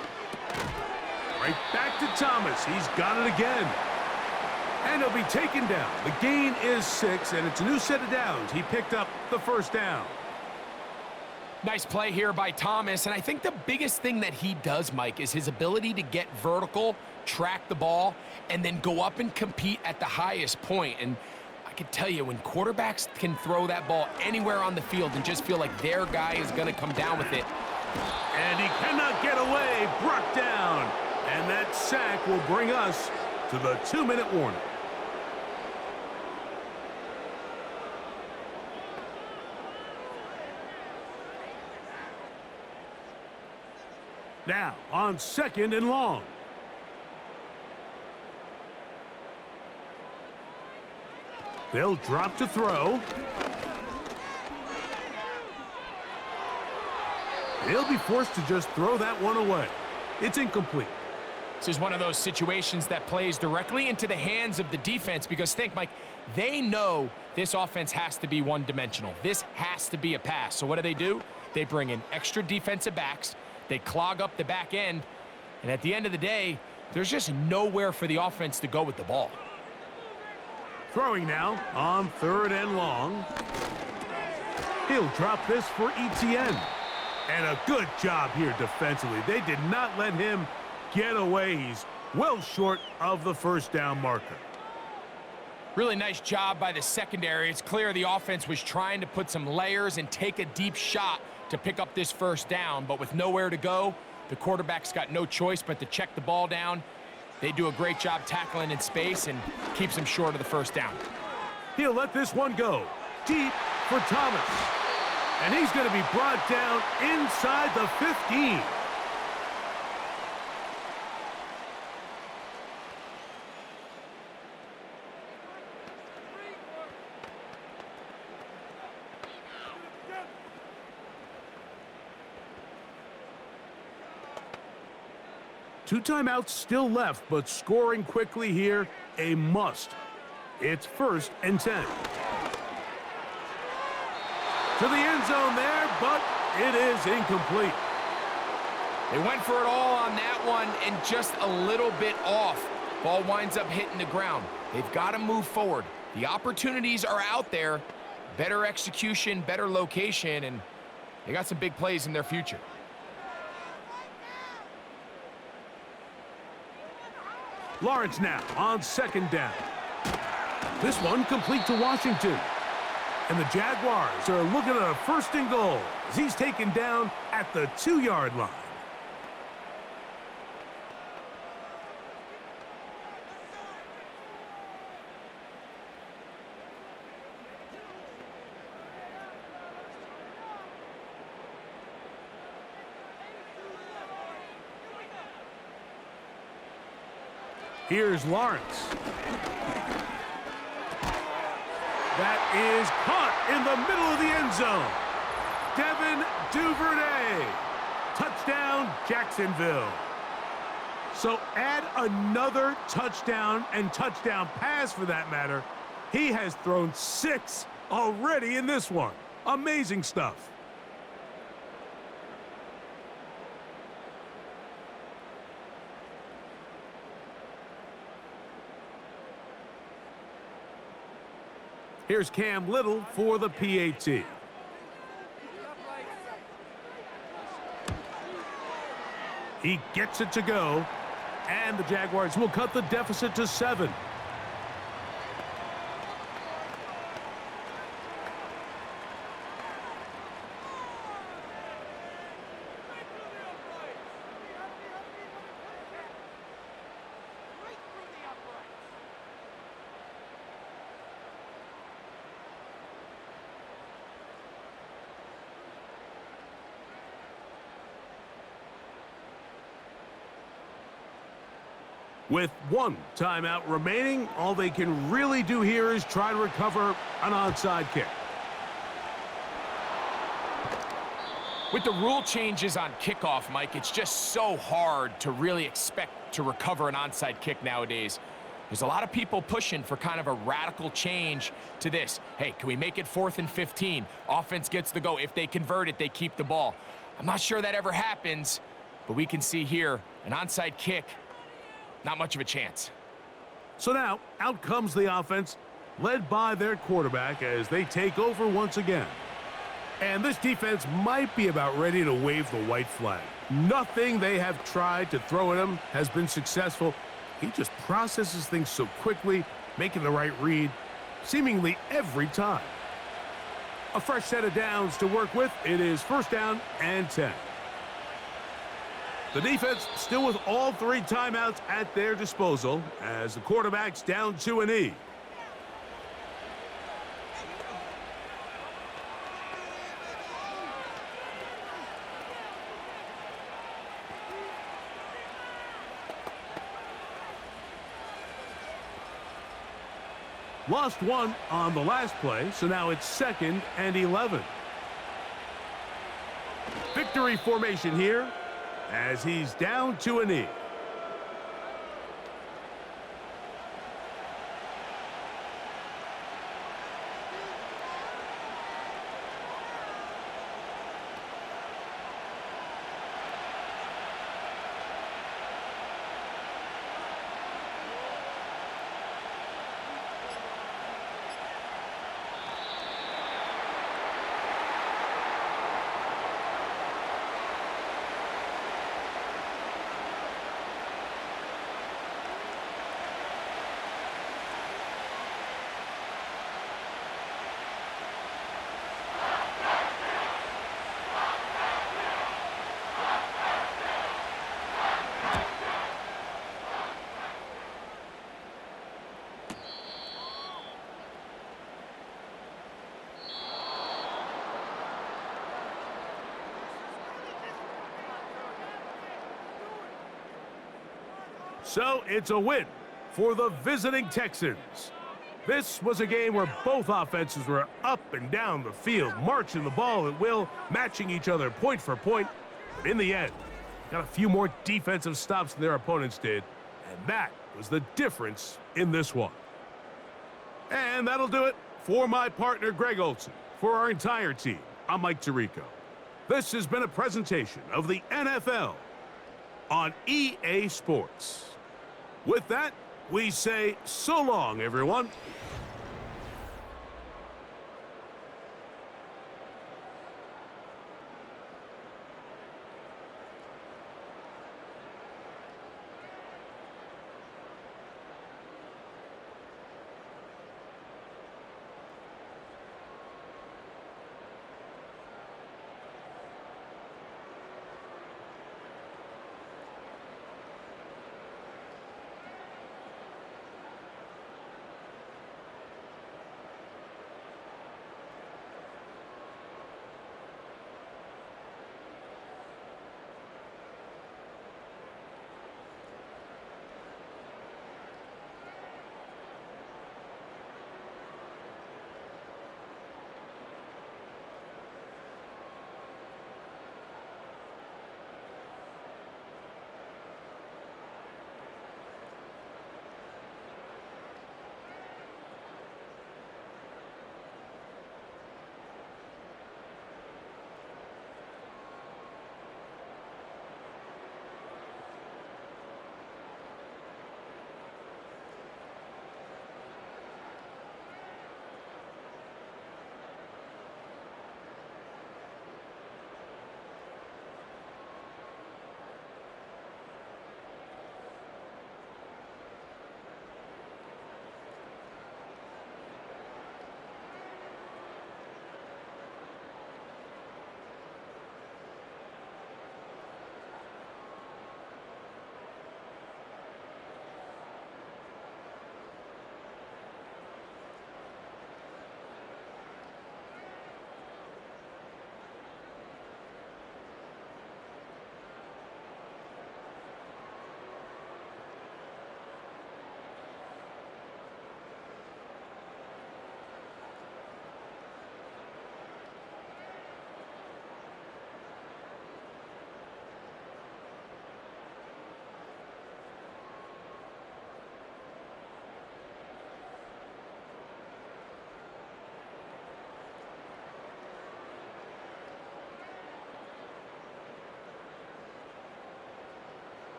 Right back to Thomas. He's got it again. And he'll be taken down. The gain is 6, and it's a new set of downs. He picked up the 1st down. Nice play here by Thomas, and I think the biggest thing that he does, Mike, is his ability to get vertical, track the ball, and then go up and compete at the highest point. And I can tell you, when quarterbacks can throw that ball anywhere on the field and just feel like their guy is going to come down with it. And he cannot get away, brought down. And that sack will bring us to the 2-minute warning. Now, on 2nd and long. They'll drop to throw. He'll be forced to just throw that one away. It's incomplete. This is one of those situations that plays directly into the hands of the defense because think, Mike, they know this offense has to be one-dimensional. This has to be a pass. So what do? They bring in extra defensive backs. They clog up the back end. And at the end of the day, there's just nowhere for the offense to go with the ball. Throwing now on 3rd and long. He'll drop this for ETN. And a good job here defensively. They did not let him get away. He's well short of the 1st down marker. Really nice job by the secondary. It's clear the offense was trying to put some layers and take a deep shot to pick up this 1st down, but with nowhere to go, the quarterback's got no choice but to check the ball down. They do a great job tackling in space and keeps him short of the 1st down. He'll let this one go deep for Thomas. And he's going to be brought down inside the 15. Two timeouts still left, but scoring quickly here, a must. It's 1st and 10. To the end zone there, but it is incomplete. They went for it all on that one and just a little bit off. Ball winds up hitting the ground. They've got to move forward. The opportunities are out there. Better execution, better location, and they got some big plays in their future. Lawrence now on 2nd down. This one complete to Washington. And the Jaguars are looking at a 1st and goal as he's taken down at the 2-yard line. Here's Lawrence. That is caught in the middle of the end zone. Devin Duvernay. Touchdown, Jacksonville. So add another touchdown and touchdown pass for that matter. He has thrown 6 already in this one. Amazing stuff. Here's Cam Little for the PAT. He gets it to go, and the Jaguars will cut the deficit to 7. With one timeout remaining, all they can really do here is try to recover an onside kick. With the rule changes on kickoff, Mike, it's just so hard to really expect to recover an onside kick nowadays. There's a lot of people pushing for kind of a radical change to this. Hey, can we make it 4th and 15? Offense gets the go. If they convert it, they keep the ball. I'm not sure that ever happens, but we can see here an onside kick, not much of a chance. So now, out comes the offense, led by their quarterback as they take over once again. And this defense might be about ready to wave the white flag. Nothing they have tried to throw at him has been successful. He just processes things so quickly, making the right read, seemingly every time. A fresh set of downs to work with. It is 1st down and 10. The defense still with all 3 timeouts at their disposal as the quarterback's down to a knee. Lost one on the last play, so now it's 2nd and 11. Victory formation here as he's down to a knee. So it's a win for the visiting Texans. This was a game where both offenses were up and down the field, marching the ball at will, matching each other point for point. But in the end, got a few more defensive stops than their opponents did, and that was the difference in this one. And that'll do it for my partner, Greg Olson. For our entire team, I'm Mike Tirico. This has been a presentation of the NFL on EA Sports. With that, we say so long, everyone.